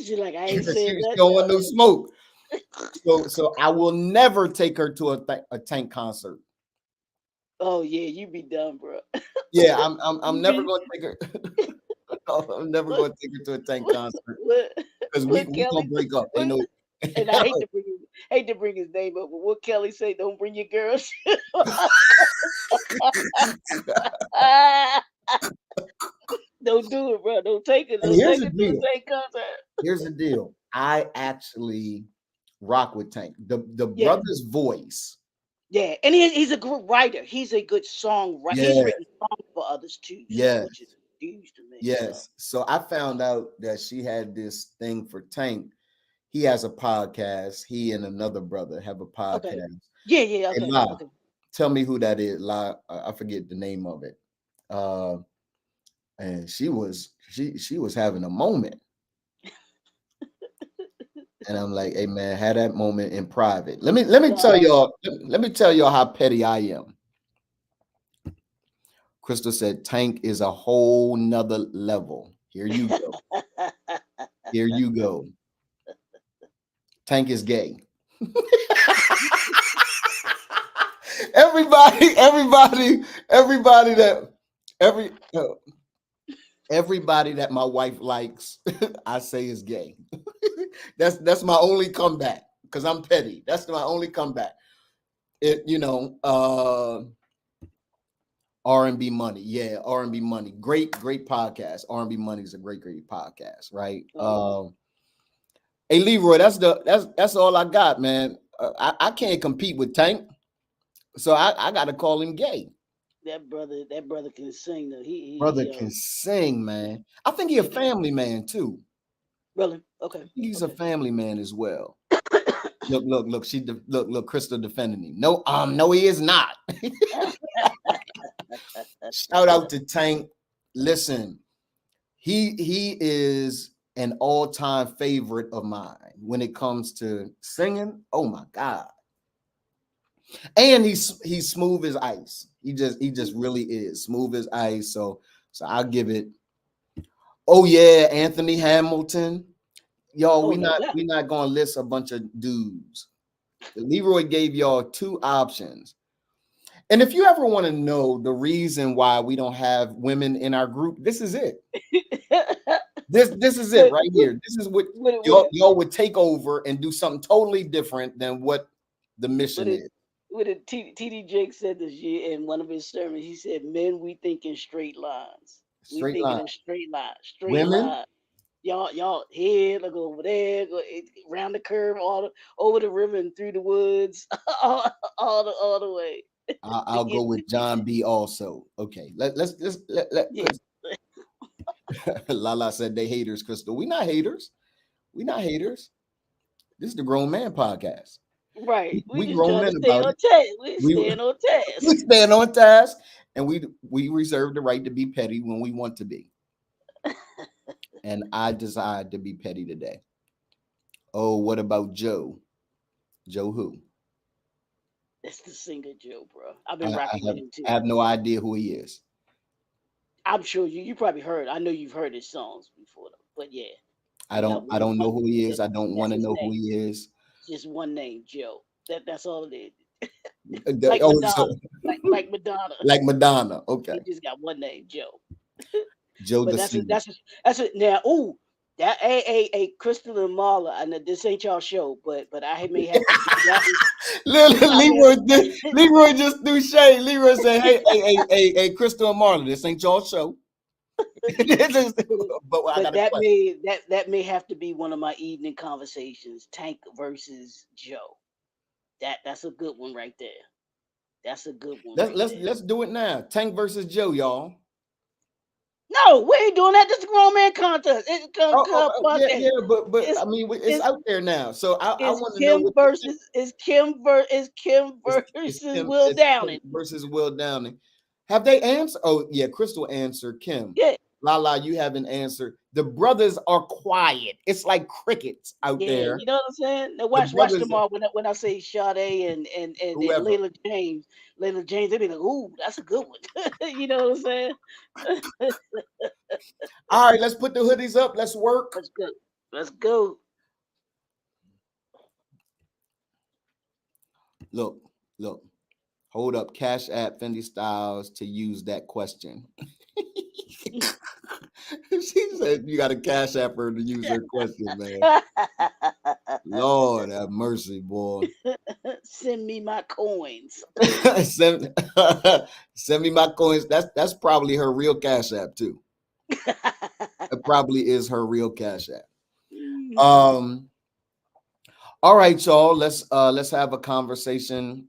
She like, I ain't she saying don't nothing want else. no smoke. So I will never take her to a Tank concert. Oh yeah, you be dumb, bro. Yeah, I'm You never be gonna take her. I'm never what gonna take her to a Tank concert what because we what we gonna Kelly break up. Ain't what no. and I hate to bring his name up, but what Kelly say, don't bring your girls. Don't do it, bro. And Don't here's take the her to a deal. same concert. Here's the deal. I actually rock with Tank. The Yeah. brother's voice. Yeah, and he's a good writer. He's a good songwriter. He's Yeah. written songs for others too, so Yes. which is huge to me. So Yes. So I found out that she had this thing for Tank. He has a podcast. He and another brother have a okay, podcast. yeah, yeah, Hey, okay, La, okay. tell me who that is. La, I forget the name of it. Uh, and she was having a moment, and I'm like, hey man, had that moment in private. Let me tell No. y'all. Let me tell y'all how petty I am. Crystal said, Tank is a whole nother level. Here you go. Here you go. Tank is gay. Everybody that every everybody that my wife likes, I say is gay. That's my only comeback because I'm petty. That's my only comeback. R&B Money. Yeah, R&B Money. Great podcast. R&B Money is a great podcast, right? Oh, Hey Leroy, that's all I got, man. I can't compete with Tank, so I got to call him gay. that brother can sing though. Brother He can sing, man. I think he a he can family man too. really okay, He's a okay. family man as well. Look. Look. Crystal defending him. No, he is not. Shout out to Tank. Listen, he is an all-time favorite of mine when it comes to singing. Oh my god. And he's smooth as ice. He just really is smooth as ice. So I'll give it. Oh yeah, Anthony Hamilton. Y'all, Oh, we no not doubt. we not gonna list a bunch of dudes. Leroy gave y'all 2 options. And if you ever want to know the reason why we don't have women in our group, this is it. This is it But right here. This is what with y'all would take over and do something totally different than what the What mission did is. TD Jake said this year in one of his sermons? He said, "Men, we think in straight lines. We Straight thinking line. in straight Women, lines. Y'all here, look over there, around the curve, over the river and through the woods, all the way." I'll go with John B. Also. Okay, let Yeah, put. Lala said they haters, Crystal. We not haters. We not haters. This is the grown man podcast. right. We We just grown trying to men stay about on it. task. We We staying on task. we stand on task, and we reserve the right to be petty when we want to be. And I decide to be petty today. Oh, what about Joe? Joe who? That's the singer Joe, bro. I've I, been I rocking with have him I too. have no idea who he is. I'm sure you probably heard. I know you've heard his songs before, though. But yeah, I he don't got I one don't know one. who he That, is. I don't want that's to his know who name. he is. Just one name, Joe. That's all it is. The- Like oh, Madonna. so Like Madonna. like Madonna. Okay, He just got one name, Joe. Joe But the singer. that's it. Now, ooh, that Crystal and Marla. I know this ain't y'all show, but I may have to do that one. I may Leroy just threw shade. Leroy said, "Hey, Crystal and Marlon, this ain't y'all show." This is- but but I but got a question. that may have to be one of my evening conversations. Tank versus Joe. That's a good one right there. That's a good one Let's right let's there. let's do it now. Tank versus Joe, y'all. No, we ain't doing that. This is a grown man contest. It's Yeah, podcast. yeah, but It's I mean, it's it's out there now. So I it's want to know Kim what you think. versus is Kim versus Will It's Kim Downing. versus Will Downing. Have they answered? Oh yeah, Crystal answered Kim. Yeah, La, you haven't answered. The brothers are quiet. It's like crickets out yeah. there. You know what I'm saying? Now The watch brothers, tomorrow when I say Sade and whoever. Layla James, they be like, ooh, that's a good one. You know what I'm saying? All right, let's put the hoodies up. Let's work. Let's go. Let's go. Look, look. Hold up. Cash App Fendi Styles to use that question. She said you got a cash app her to use her question, man. Lord have mercy, boy. Send me my coins. send, send me my coins. That's probably her real cash app too. It probably is her real cash app. All right, y'all. Let's have a conversation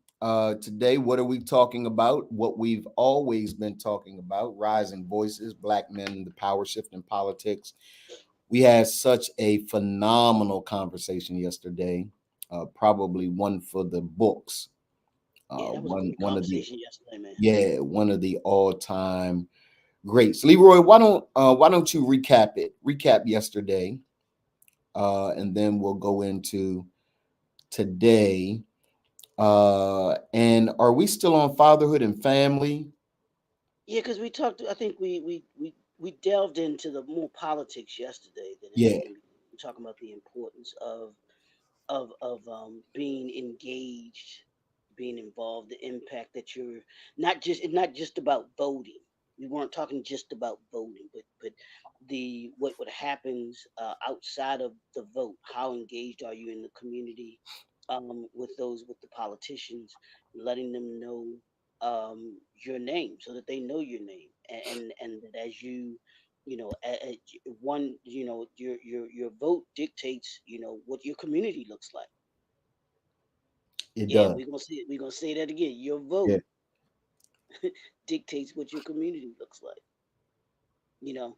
today. What are we talking about? What we've always been talking about: rising voices, black men, the power shift in politics. We had such a phenomenal conversation yesterday. Probably one for the books. Yeah, that was a One great one of the conversation yesterday, man. Yeah, one of the all time greats. Leroy, why don't you recap it? Recap yesterday, and then we'll go into today. And are we still on fatherhood and family? Yeah, because we talked. I think we delved into the more politics yesterday than Yeah, anything. We're talking about the importance of being engaged, being involved, the impact that you're not just about voting. We weren't talking just about voting, but the what happens outside of the vote. How engaged are you in the community with the politicians, letting them know your name so that they know your name, and that as you one your vote dictates what your community looks like. it Yeah, does. we're gonna say that again. Your Yeah, vote dictates what your community looks like. You know,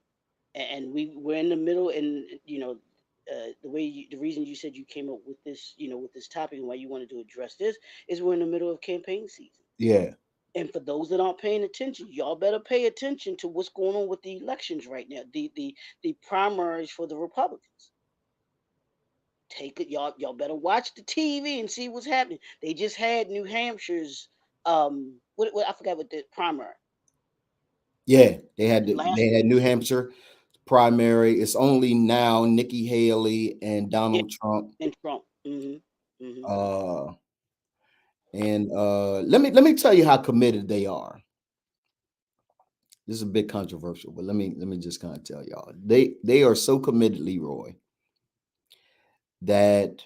and we're in the middle, and the reason you said you came up with this, with this topic, and why you wanted to address this is we're in the middle of campaign season. yeah, And for those that aren't paying attention, y'all better pay attention to what's going on with the elections right now. The primaries for the Republicans. Take it, y'all better watch the TV and see what's happening. They just had New Hampshire's what I forgot what the primary yeah. last They had New Hampshire primary. It's only now Nikki Haley and yeah Donald Trump. in Trump. Hmm. Uh, and let me tell you how committed they are. This is a bit controversial, but let me just kind of tell y'all. They are so committed, Leroy, that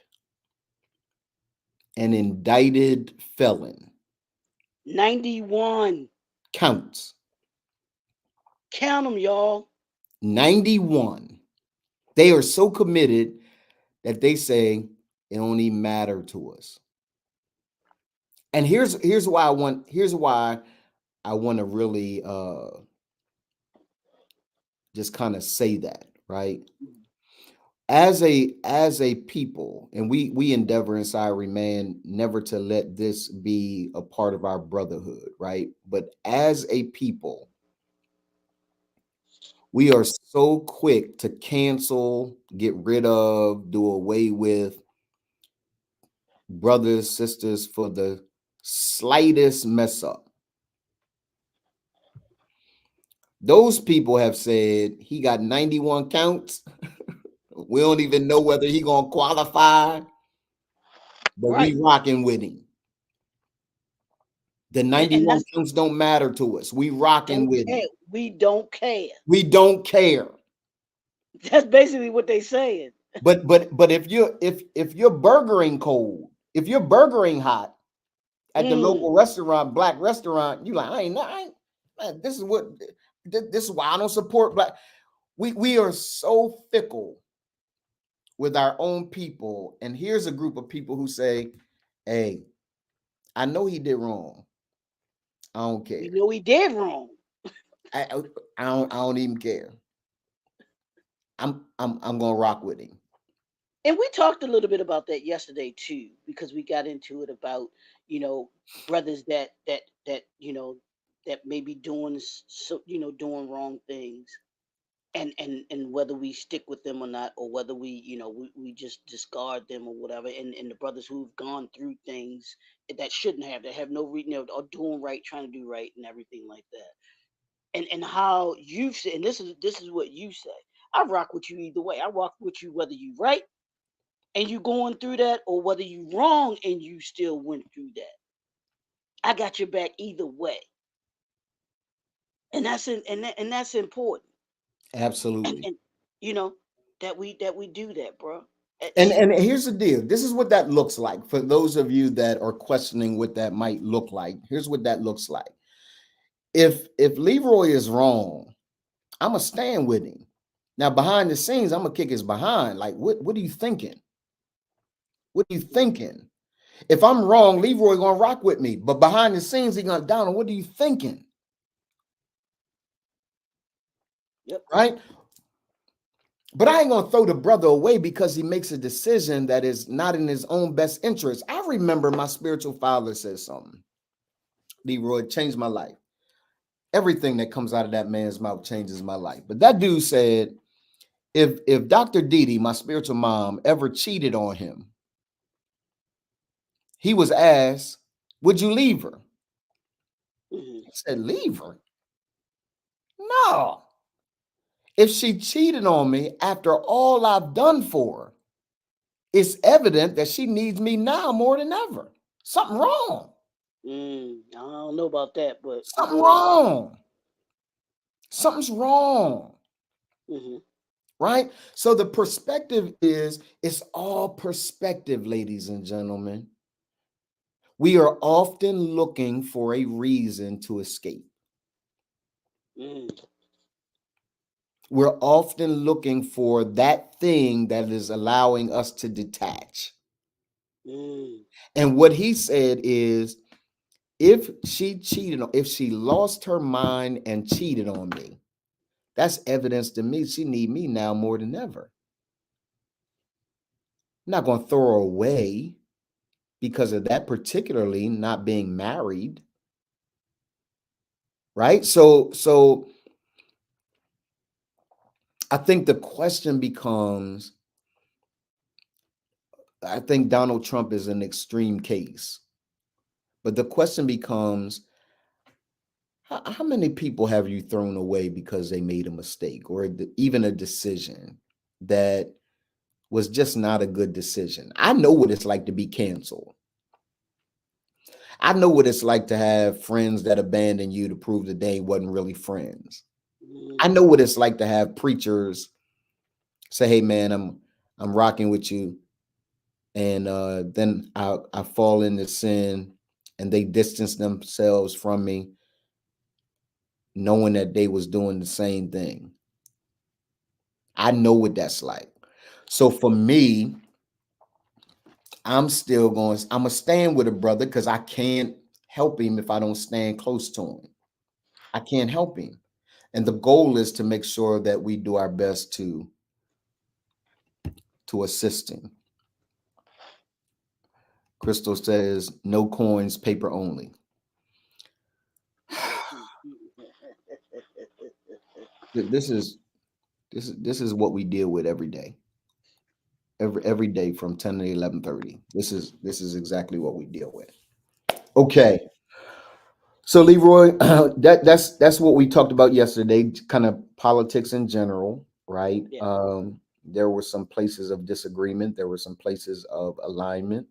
an indicted felon 91. counts. Count them, y'all. 91. They are so committed that they say it don't even matter to us. And here's why I want to really just kind of say that, right? Mhm. As a people, and we endeavor inside Remain never to let this be a part of our brotherhood, right? But as a people, we are so quick to cancel, get rid of, do away with brothers, sisters for the slightest mess up. Those people have said he got 91 counts. We don't even know whether he gonna qualify, but Right. we rocking with him. The And 91 that's counts don't matter to us. We rocking don't with care. him. We don't care. We don't care. That's basically what they saying. But if you're burgering cold, if you're burgering hot at the Mm. local restaurant, black restaurant, you like, I ain't man, this is why I don't support black. We are so fickle with our own people. And here's a group of people who say, hey, I know he did wrong. I don't We care. know we did wrong. I don't even care. I'm gonna rock with him. And we talked a little bit about that yesterday too, because we got into it about, you know, brothers that may be doing doing wrong things, and whether we stick with them or not, or whether we just discard them or whatever, and the brothers who've gone through things that shouldn't have, that have no reason, are doing right, trying to do right, and everything like that. And how you say, and this is what you say. I rock with you either way. I rock with you whether you right and you going through that, or whether you wrong and you still went through that. I got your back either way, and that's important. Absolutely. And you know that we do that, bro. And here's the deal. This is what that looks like for those of you that are questioning what that might look like. Here's what that looks like. If Leroy is wrong, I'm gonna stand with him. Now behind the scenes, I'm gonna kick his behind. Like, what are you thinking? What are you thinking? If I'm wrong, Leroy gonna rock with me. But behind the scenes, he gonna down. What are you thinking? Yep. Right? But I ain't gonna throw the brother away because he makes a decision that is not in his own best interest. I remember my spiritual father said something. Leroy changed my life. Everything that comes out of that man's mouth changes my life. But that dude said, if Dr. Didi, my spiritual mom, ever cheated on him, he was asked, would you leave her? Hmm. He said, leave her? No. If she cheated on me after all I've done for her, it's evident that she needs me now more than ever. Something wrong. I don't know about that, but Something go ahead. wrong. Something's wrong. Hmm. Right? So the perspective is it's all perspective, ladies and gentlemen. We are often looking for a reason to escape. Mm. We're often looking for that thing that is allowing us to detach. Mm. And what he said is if she lost her mind and cheated on me, that's evidence to me she need me now more than ever. I'm not going to throw her away because of that, particularly not being married, right? So I think the question becomes, I think Donald Trump is an extreme case, but the question becomes, how many people have you thrown away because they made a mistake or even a decision that was just not a good decision? I know what it's like to be canceled. I know what it's like to have friends that abandon you to prove that they wasn't really friends. I Mm. know what it's like to have preachers say, "Hey, man, I'm rocking with you," and then I fall into sin, and they distance themselves from me, knowing that they was doing the same thing. I know what that's like. So for me, I'm gonna stand with a brother because I can't help him if I don't stand close to him. I can't help him. And the goal is to make sure that we do our best to assist him. Crystal says no coins, paper only. This is this is what we deal with every day. Every day from 10 to 11:30. This is exactly what we deal with. Okay. So Leroy, that's what we talked about yesterday, kind of politics in general, right? Yeah. There were some places of disagreement, there were some places of alignment.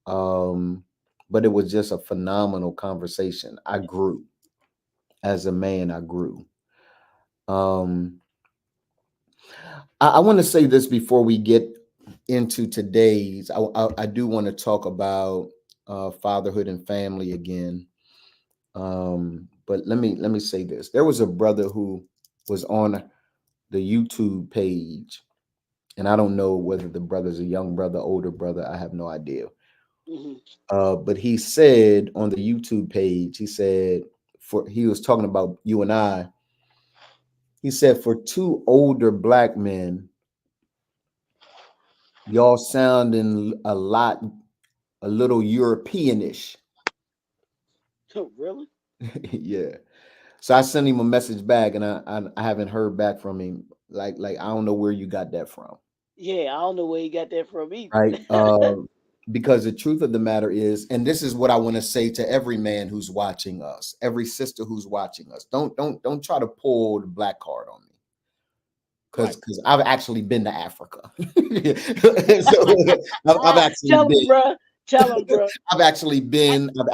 Um, but it was just a phenomenal conversation. I grew as a man, I grew. Um, I want to say this before we get into today's. I do want to talk about fatherhood and family again. But let me say this. There was a brother who was on the YouTube page, and I don't know whether the brother's a young brother, older brother. I have no idea. Hmm. But he said on the YouTube page, he said for he was talking about you and I. He said for two older black men, y'all sounding a little Europeanish. Really? Yeah. So I sent him a message back, and I haven't heard back from him. Like I don't know where you got that from, Yeah, I don't know where you got that from either. right? Because the truth of the matter is, and this is what I want to say to every man who's watching us, every sister who's watching us, don't try to pull the black card on me, Right. because I've actually been to Africa. So I've actually Tell him, been. bruh. Tell him, bruh. I, I've I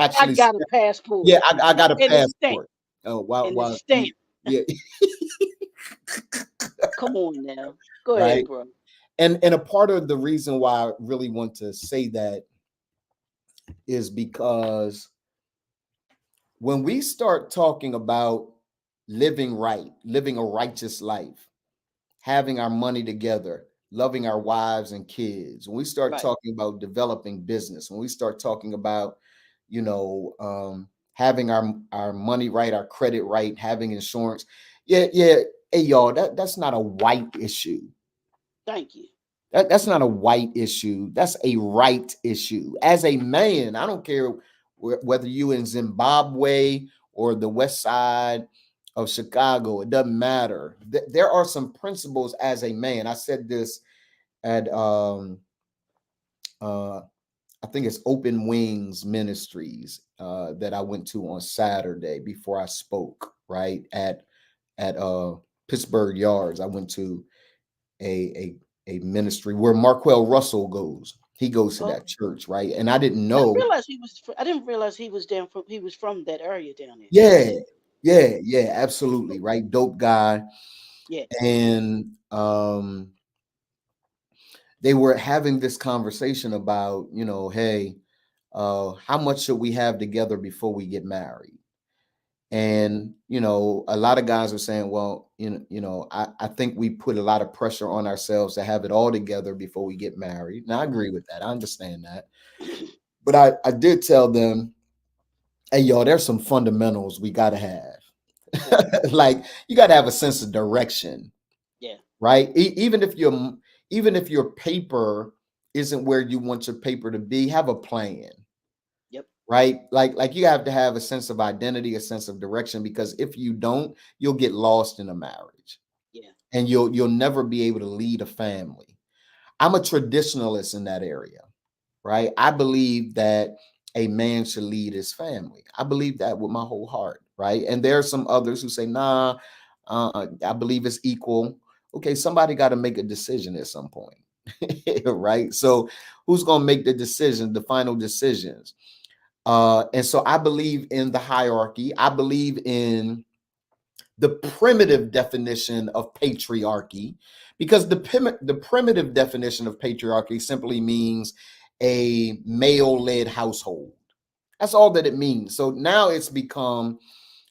actually got a passport yeah, I got a and a stamp. passport. Oh, wow, And a wow, stamp. yeah, Come on now. Go ahead, right. bro. And a part of the reason why I really want to say that is because when we start talking about living right, living a righteous life, having our money together, loving our wives and kids, when we start Right. talking about developing business, when we start talking about, having our money right, our credit right, having insurance, yeah, yeah. Hey, y'all, that's not a white issue. Thank you. That's not a white issue. That's a right issue. As a man, I don't care whether you in Zimbabwe or the West Side of Chicago. It doesn't matter. There are some principles as a man. I said this at uh, I think it's Open Wings Ministries that I went to on Saturday before I spoke. Right at Pittsburgh Yards, I went to a a ministry where Marquell Russell goes. He goes to Oh, that church, right? And I didn't I didn't know. realize he was. I didn't realize he was down from. He was from that area down there. That's Yeah, good. yeah, yeah, absolutely, right? Dope guy. Yeah. And they were having this conversation about, hey, how much should we have together before we get married? Hmm. And a lot of guys are saying, well, I think we put a lot of pressure on ourselves to have it all together before we get married. And I agree with that. I understand that. But I did tell them, hey, y'all, there's some fundamentals we got to Right. have. Like, you got to have a sense of direction, Yeah. right? Even if your paper isn't where you want your paper to be, have a plan, Yep. right? Like you have to have a sense of identity, a sense of direction, because if you don't, you'll get lost in a marriage, Yeah. and you'll never be able to lead a family. I'm a traditionalist in that area, right? I believe that a man should lead his family. I believe that with my whole heart, right? And there are some others who say, nah, I believe it's equal. Okay, somebody got to make a decision at some point, right? So who's going to make the decision, the final decisions? And so I believe in the hierarchy. I believe in the primitive definition of patriarchy, because the primitive definition of patriarchy simply means a male-led household. That's all that it means. So now it's become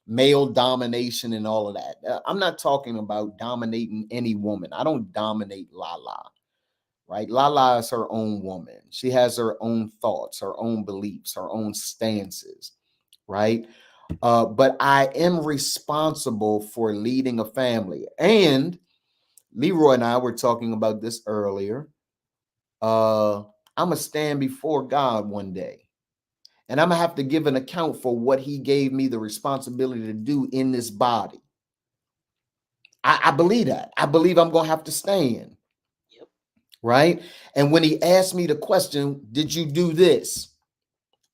male domination and all of that. I'm not talking about dominating any woman. I don't dominate Lala. right? Lala is her own woman. She has her own thoughts, her own beliefs, her own stances, right? But I am responsible for leading a family. And Leroy and I were talking about this earlier. Uh, I'm going to stand before God one day, and I'm going to have to give an account for what he gave me the responsibility to do in this body. I believe that. I believe I'm going to have to stand, Yep. right? And when he asked me the question, did you do this?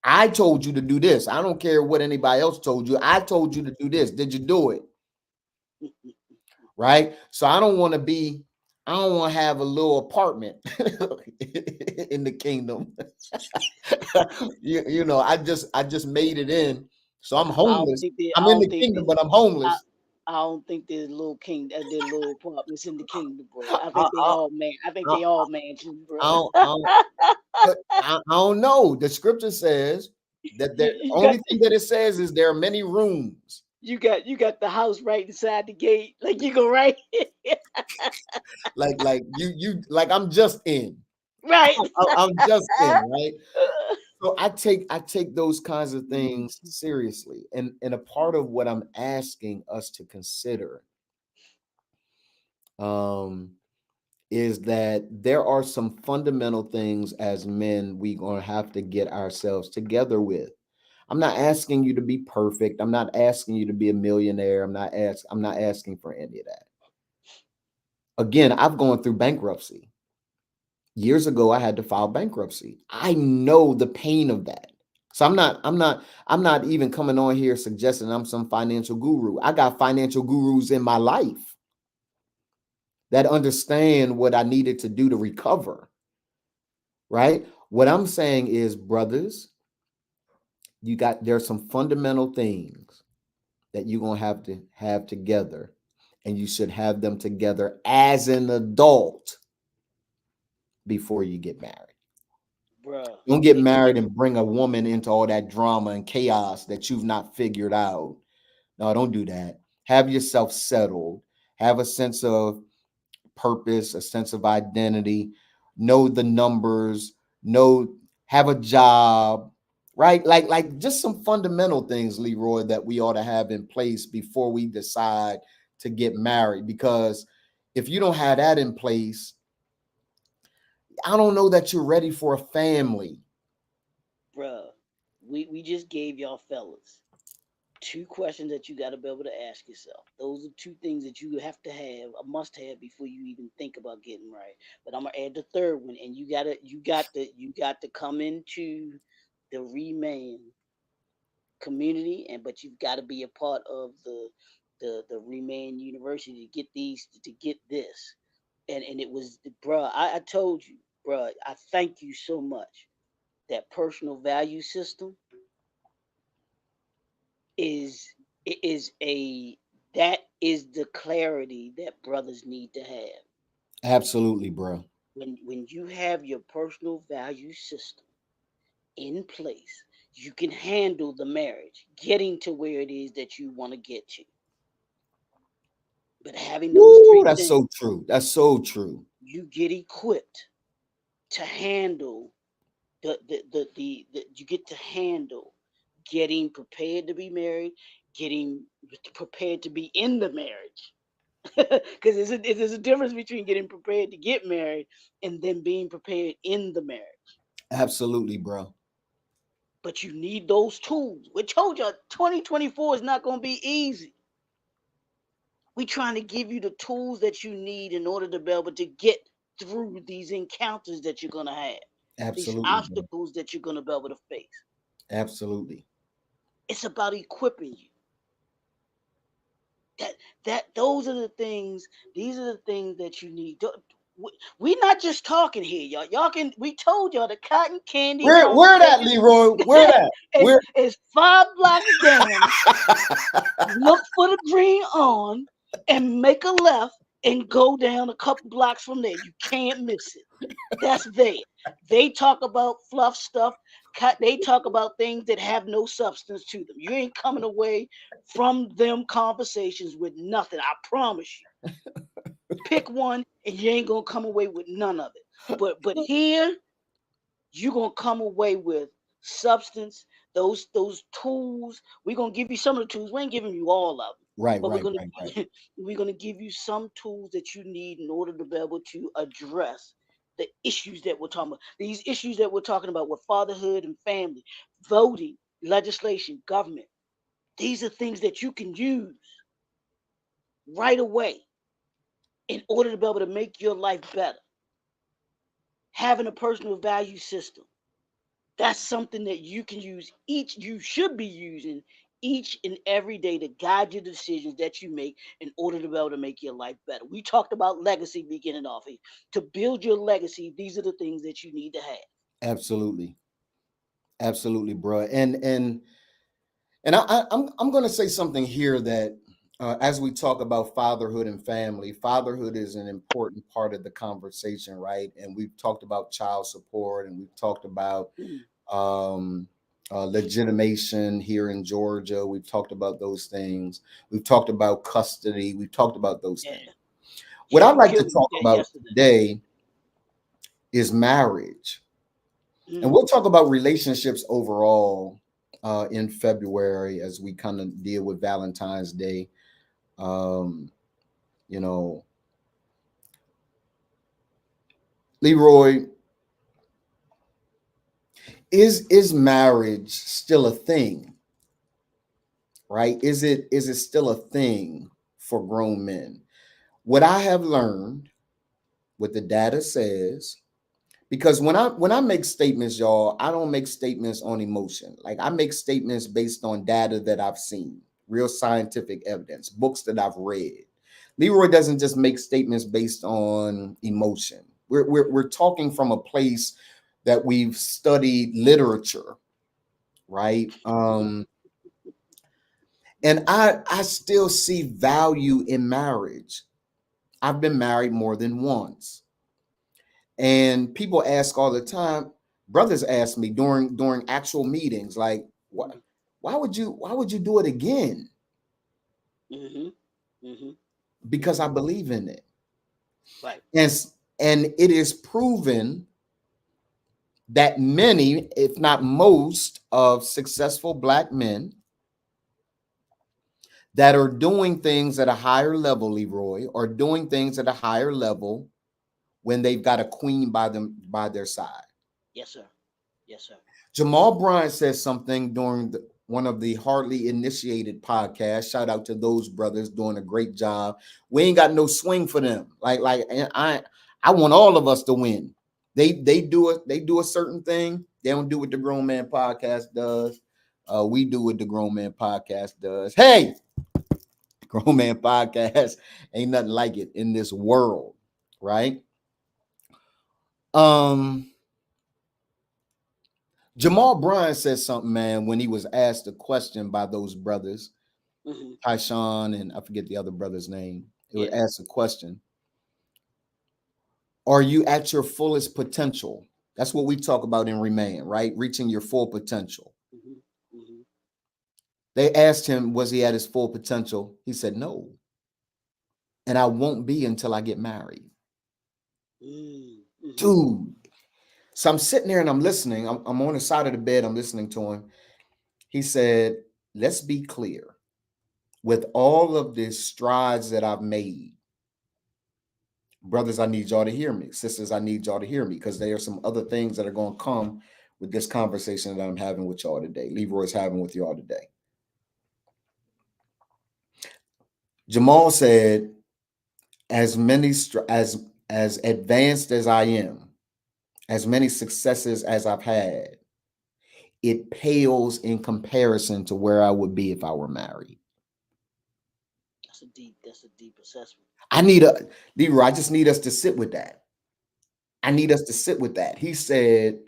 I told you to do this. I don't care what anybody else told you. I told you to do this. Did you do it? Right? So I don't want to have a little apartment in the kingdom. I just made it in. So I'm I don't homeless. think they. I'm I in the don't think kingdom, they. but I'm I, homeless. I don't think there's little king. There's little apartments in the kingdom, bro. I I, think they I, all man. I think I, they all mansions, bro. I, don't, I, don't, but I don't know. The scripture says that the you got only thing that it says is there are many rooms. you got the house right inside the gate. Like you go right, Like like I'm just in. right. I'm just in, right? So I take those kinds of things seriously. And a part of what I'm asking us to consider um is that there are some fundamental things as men we gonna have to get ourselves together with. I'm not asking you to be perfect. I'm not asking you to be a millionaire. I'm not asking for any of that. Again, I've gone through bankruptcy. Years ago, I had to file bankruptcy. I know the pain of that. So I'm not even coming on here suggesting I'm some financial guru. I got financial gurus in my life that understand what I needed to do to recover, right? What I'm saying is, brothers, there's some fundamental things that you're going to have together, and you should have them together as an adult before you get married. Bruh, Don't get if married and bring a woman into all that drama and chaos that you've not figured out. No, don't do that. Have yourself settled. Have a sense of purpose, a sense of identity. Know the numbers. Know have a job, right? Like just some fundamental things, Leroy, that we ought to have in place before we decide to get married. Because if you don't have that in place, I don't know that you're ready for a family. bruh, we just gave y'all fellas two questions that you got to be able to ask yourself. Those are two things that you have to have, a must have before you even think about getting married. But I'm gonna add the third one, and you got to come into the Reman community, and but you've got to be a part of the Reman University to get this. And it was, bruh. I told you, bruh. I thank you so much. That personal value system is is a that is the clarity that brothers need to have. Absolutely, bro. When you have your personal value system in place, you can handle the marriage, getting to where it is that you want to get to. But having those Woo, three that's things, so true. That's so true. you get equipped to handle you get to handle getting prepared to be married, getting prepared to be in the marriage. Because there's a difference between getting prepared to get married and then being prepared in the marriage. Absolutely, bro. But you need those tools. We told you 2024 is not going to be easy. We're trying to give you the tools that you need in order to be able to get through these encounters that you're going to have, these Absolutely, bro. obstacles that you're going to be able to face. Absolutely. It's about equipping you. That those are the things. These are the things that you need. We're not just talking here, y'all. Y'all can. We told y'all the cotton candy Where that, conversation Leroy? Where that? is Where? is 5 blocks down. Look for the green on and make a left and go down a couple blocks from there. You can't miss it. That's there. They talk about fluff stuff. They talk about things that have no substance to them. You ain't coming away from them conversations with nothing. I promise you. Pick one, and you ain't gonna come away with none of it. But here you're gonna come away with substance, those tools. We're gonna give you some of the tools. We ain't giving you all of them, Right, but right, right, right. we're gonna give you some tools that you need in order to be able to address the issues that we're talking about. These issues that we're talking about with fatherhood and family, voting, legislation, government. These are things that you can use right away in order to be able to make your life better. Having a personal value system, that's something that you can use you should be using each and every day to guide your decisions that you make in order to be able to make your life better. We talked about legacy beginning off here. To build your legacy, these are the things that you need to have. Absolutely, absolutely, bro. And I'm going to say something here that as we talk about fatherhood and family, fatherhood is an important part of the conversation, right? And we've talked about child support, and we've talked about Mm, um, legitimation here in Georgia. We've talked about those things. We've talked about custody. We've talked about those yeah. things. What I'd Shooting like to killed me talk dead about yesterday. today is marriage. And Mm, we'll talk about relationships overall in February as we kind of deal with Valentine's Day. Um, you know, Leroy, is marriage still a thing, right? Is it still a thing for grown men? What I have learned, what the data says, because when I make statements, y'all, I don't make statements on emotion. Like I make statements based on data that I've seen, real scientific evidence, books that I've read. Leroy doesn't just make statements based on emotion. We're talking from a place that we've studied literature, right? And I still see value in marriage. I've been married more than once. And people ask all the time, brothers ask me during actual meetings, like, what mm, why would you do it again? mhm, mhm, Because I mhm. believe in it. Right. And it is proven that many, if not most, of successful black men that are doing things at a higher level, Leroy, are doing things at a higher level when they've got a queen by their side. Yes, sir. Yes, sir. Jamal Bryant says something during one of the hardly initiated podcasts. Shout out to those brothers doing a great job. We ain't got no swing for them. And I want all of us to win. They do a certain thing. They don't do what the Grown Man Podcast does. We do what the Grown Man Podcast does. Hey, Grown Man Podcast ain't nothing like it in this world, right? Um, Jamal Bryant said something, man, when he was asked a question by those brothers, Hmm. Tyshawn and I forget the other brother's name. It would Yeah. ask a question: are you at your fullest potential? That's what we talk about in Remain, right? Reaching your full potential. Hmm. Hmm. They asked him, was he at his full potential? He said, no. And I won't be until I get married. Mm, hmm. Dude. So I'm sitting there and I'm listening. I'm on the side of the bed. I'm listening to him. He said, let's be clear. With all of the strides that I've made, brothers, I need y'all to hear me. Sisters, I need y'all to hear me because there are some other things that are going to come with this conversation that I'm having with y'all today. Leroy's having with y'all today. Jamal said, as many as advanced as I am, as many successes as I've had, it pales in comparison to where I would be if I were married. That's a deep assessment. I need a Leroy. I just need us to sit with that. I need us to sit with that. He said,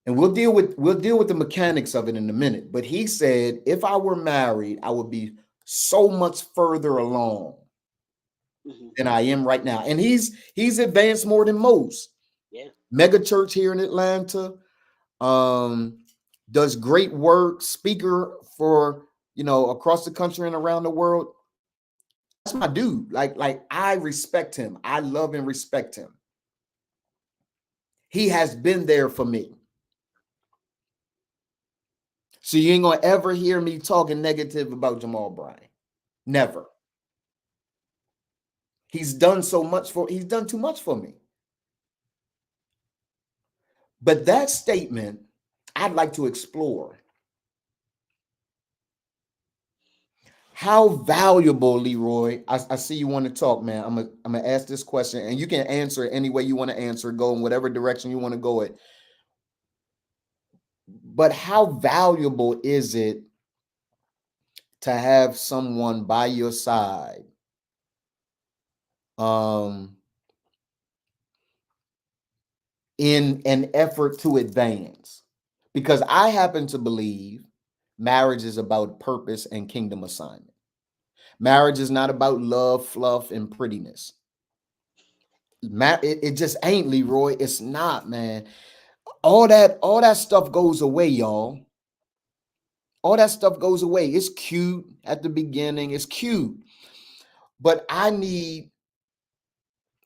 and we'll deal with the mechanics of it in a minute. But he said, if I were married, I would be so much further along Hmm. than I am right now. And he's advanced more than most. Yeah. Mega church here in Atlanta, um, does great work, speaker for across the country and around the world. That's my dude. Like I respect him. I love and respect him. He has been there for me. So you ain't gonna ever hear me talking negative about Jamal Bryant. Never. He's done too much for me. But that statement, I'd like to explore. How valuable, Leroy? I see you want to talk, man. I'm gonna ask this question, and you can answer it any way you want to answer, go in whatever direction you want to go it. But how valuable is it to have someone by your side, um, in an effort to advance? Because I happen to believe marriage is about purpose and kingdom assignment. Marriage is not about love, fluff, and prettiness. It just ain't, Leroy. It's not, man. All that stuff goes away, y'all. All that stuff goes away. It's cute at the beginning. It's cute. But I need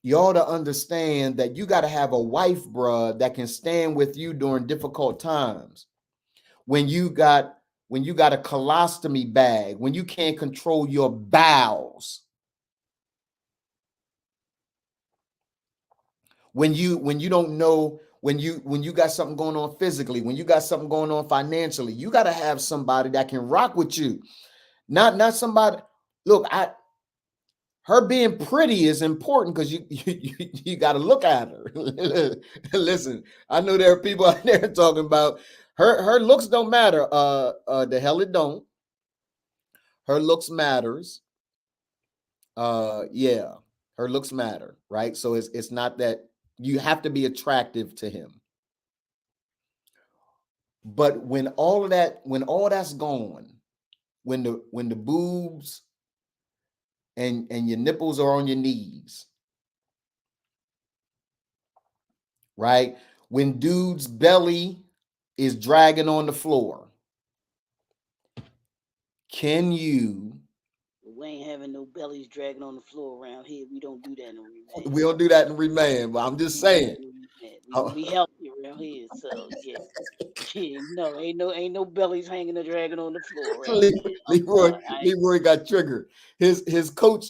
y'all to understand that you got to have a wife, bruh, that can stand with you during difficult times. When you got a colostomy bag, when you can't control your bowels, when you don't know, when you got something going on physically, when you got something going on financially, you got to have somebody that can rock with you. Not somebody. Look, I her being pretty is important because you got to look at her. Listen, I know there are people out there talking about her looks don't matter. The hell it don't. Her looks matters. Yeah, her looks matter, right? So it's not that you have to be attractive to him. But when all that's gone, when the boobs and your nipples are on your knees, right? When dude's belly is dragging on the floor, can you? We ain't having no bellies dragging on the floor around here. We don't do that no man. We don't do that in Remain, but I'm just We don't do saying. that no man. We healthy around here, so yeah. Yeah, no, ain't no bellies hanging or dragging on the floor around here. Oh Leroy, God, I Leroy got triggered. His coach,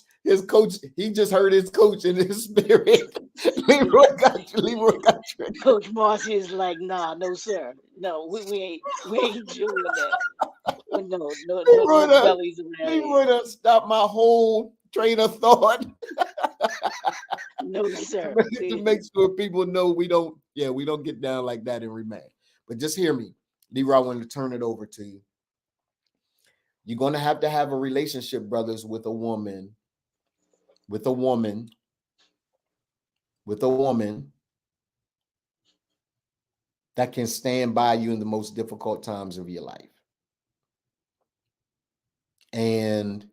he just heard his coach in his spirit. Leroy got triggered. Coach Marcy is like, nah, no sir, no, we ain't doing that. No Leroy done, bellies around here. Leroy done stopped my whole train of thought No sir. to make sure people know we don't get down like that in Remain. But just hear me, Leroy. I want to turn it over to you. You're gonna have to have a relationship, brothers, with a woman, with a woman that can stand by you in the most difficult times of your life. And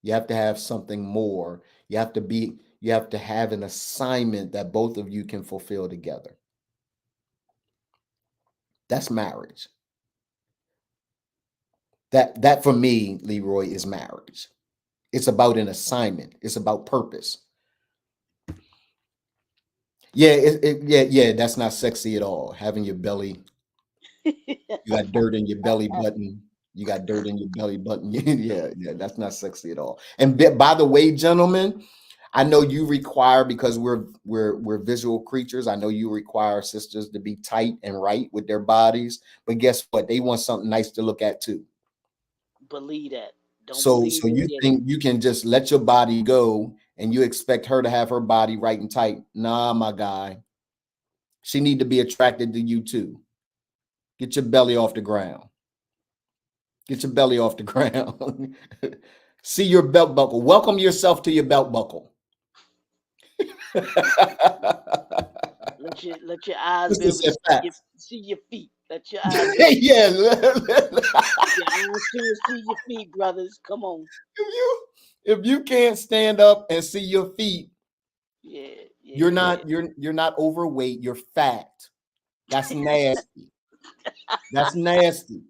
you have to have something more. You have to have an assignment that both of you can fulfill together. That's marriage. That for me, Leroy, is marriage. It's about an assignment. It's about purpose. Yeah, yeah. That's not sexy at all. Having your belly, you got dirt in your belly button. You got dirt in your belly button. Yeah. That's not sexy at all. And by the way, gentlemen, I know you require, because we're visual creatures. I know you require sisters to be tight and right with their bodies. But guess what? They want something nice to look at too. Believe that. Don't So believe you any of that. think you can just let your body go and you expect her to have her body right and tight? Nah, my guy. She need to be attracted to you too. Get your belly off the ground. Get your belly off the ground. See your belt buckle. Welcome yourself to your belt buckle. Let your eyes be Sister able to said see your facts. see your feet. Let your eyes be able to Yeah. your eyes to see your feet, brothers. Come on. if you can't stand up and see your feet, Yeah, yeah, you're yeah. not you're not overweight. You're fat. That's nasty. That's nasty.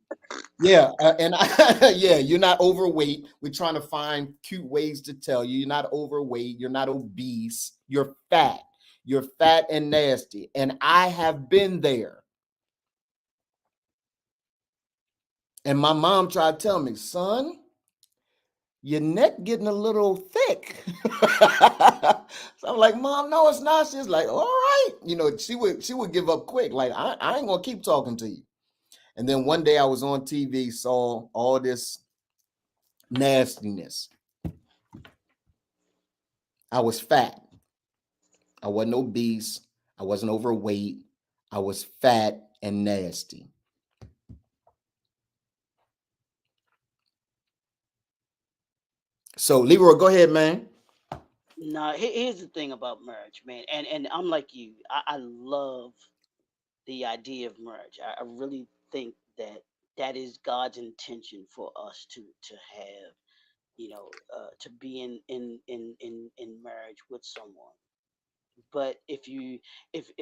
Yeah, and yeah, you're not overweight. We're trying to find cute ways to tell you you're not overweight. You're not obese. You're fat. You're fat and nasty. And I have been there. And my mom tried to tell me, son, your neck getting a little thick. So I'm like, Mom, no, it's not. She's like, all right. She would give up quick. Like, I ain't gonna keep talking to you. And then one day I was on TV, saw all this nastiness. I was fat. I wasn't obese. I wasn't overweight. I was fat and nasty. So Leroy, go ahead, man. No, here's the thing about marriage, man, and I'm like you. I love the idea of marriage. I really think that that is God's intention for us to have, to be in marriage with someone. But if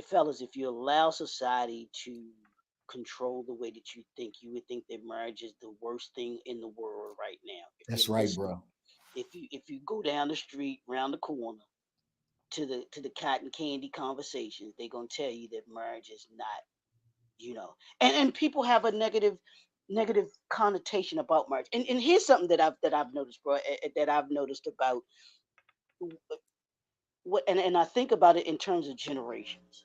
fellas, if you allow society to control the way that you think, you would think that marriage is the worst thing in the world right now. If you That's right, listen, bro. if you go down the street, round the corner to the cotton candy conversations, they're gonna tell you that marriage is not, and people have a negative connotation about marriage. And here's something that I've noticed, bro, that I've noticed about what, and I think about it in terms of generations.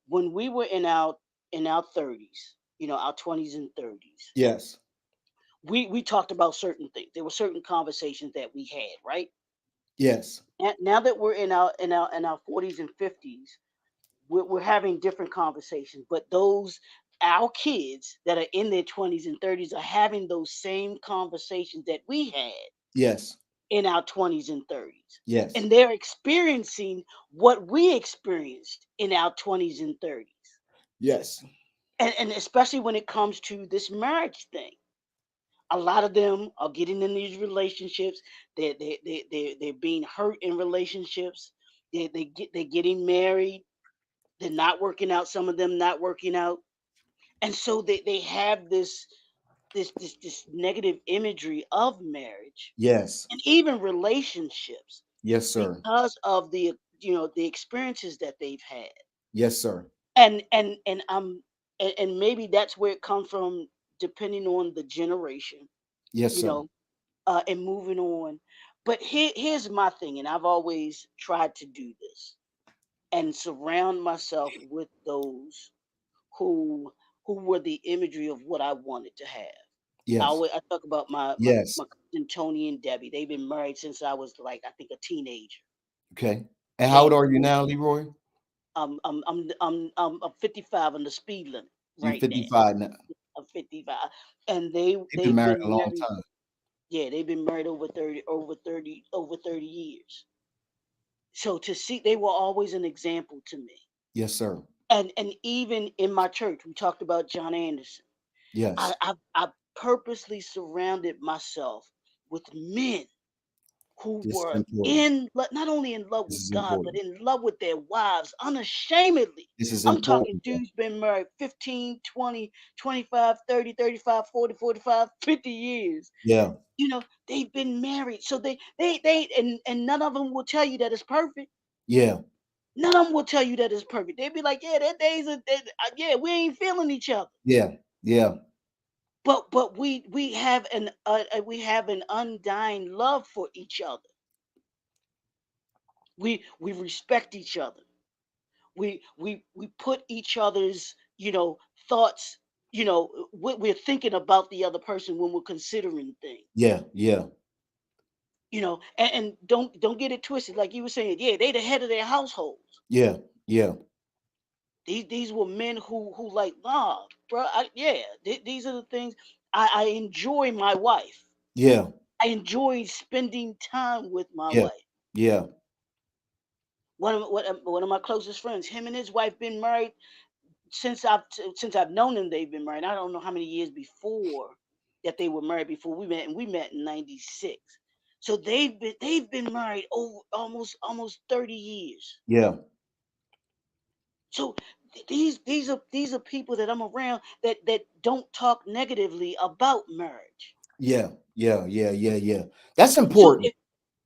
When we were in our 30s, our 20s and 30s, Yes. we talked about certain things. There were certain conversations that we had, right? Yes. And now that we're in our 40s and 50s, we're having different conversations. But those our kids that are in their 20s and 30s are having those same conversations that we had Yes. in our 20s and 30s. Yes. And they're experiencing what we experienced in our 20s and 30s. Yes. And especially when it comes to this marriage thing. A lot of them are getting in these relationships. They're being hurt in relationships. They're getting married. They're not working out. Some of them not working out, and so they have this negative imagery of marriage Yes. and even relationships Yes, sir. because of the experiences that they've had. Yes, sir. And maybe that's where it comes from, depending on the generation, Yes, you sir. know and moving on. But here's my thing, and I've always tried to do this and surround myself with those who were the imagery of what I wanted to have. Yes. I talk about my my Yes. my cousin Tony and Debbie. They've been married since I was, like, I think, a teenager. Okay. And how old And are you now, Leroy? I'm 55 on the speed limit You right now. 55 now. I'm 55, and they They've been they've married a been long married. time. Yeah, they've been married over 30 years. So to see, they were always an example to me. Yes, sir. And even in my church, we talked about John Anderson. I Yes. I, I purposely surrounded myself with men who This is were important. not only in love This with is God, but important. in love with their wives unashamedly. This is I'm talking important, bro. dudes been married 15, 20, 25, 30, 35, 40, 45, 50 years. Yeah. They've been married. So and none of them will tell you that it's perfect. Yeah. None of them will tell you that it's perfect. They'd be like, yeah, that yeah, we ain't feeling each other. Yeah. Yeah. But we have an undying love for each other. We respect each other. We put each other's thoughts. We're thinking about the other person when we're considering things. Yeah. Yeah. And don't get it twisted. Like you were saying, yeah, they the head of their households. Yeah. Yeah. These were men who like, nah, bro. Yeah, these are the things I enjoy. My wife. Yeah. I enjoy spending time with my Yeah. wife. Yeah. One of my closest friends, him and his wife been married since I've known them. They've been married. I don't know how many years before that they were married before we met, and we met in '96. So they've been married over almost 30 years. Yeah. So these are people that I'm around that don't talk negatively about marriage. Yeah. Yeah. Yeah. Yeah. Yeah. That's So important.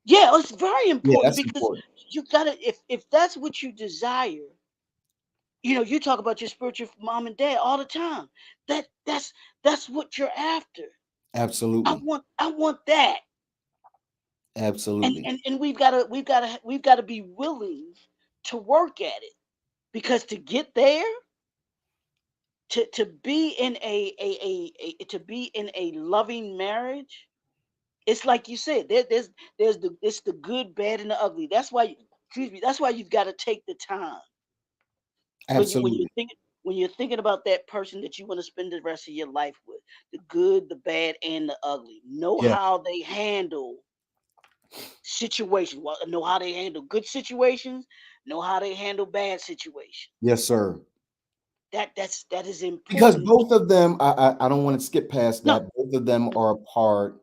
Yeah, it's very Yeah, important that's because important. you gotta, if that's what you desire, you talk about your spiritual mom and dad all the time. That's what you're after. I Absolutely. want I want that. And Absolutely. and, and we've gotta be willing to work at it. Because to get there, to be in to be in a loving marriage, it's like you said, there's it's the good, bad, and the ugly. Excuse me, that's why you've got to take the time when you're Absolutely. thinking about that person that you want to spend the rest of your life with, the good, the bad, and the ugly. Know Yeah. how they handle situations. Well, know how they handle good situations. Know how they handle bad situations. Yes, sir. That is Because important. both of them, I don't want to skip past No, that. Both of them are a part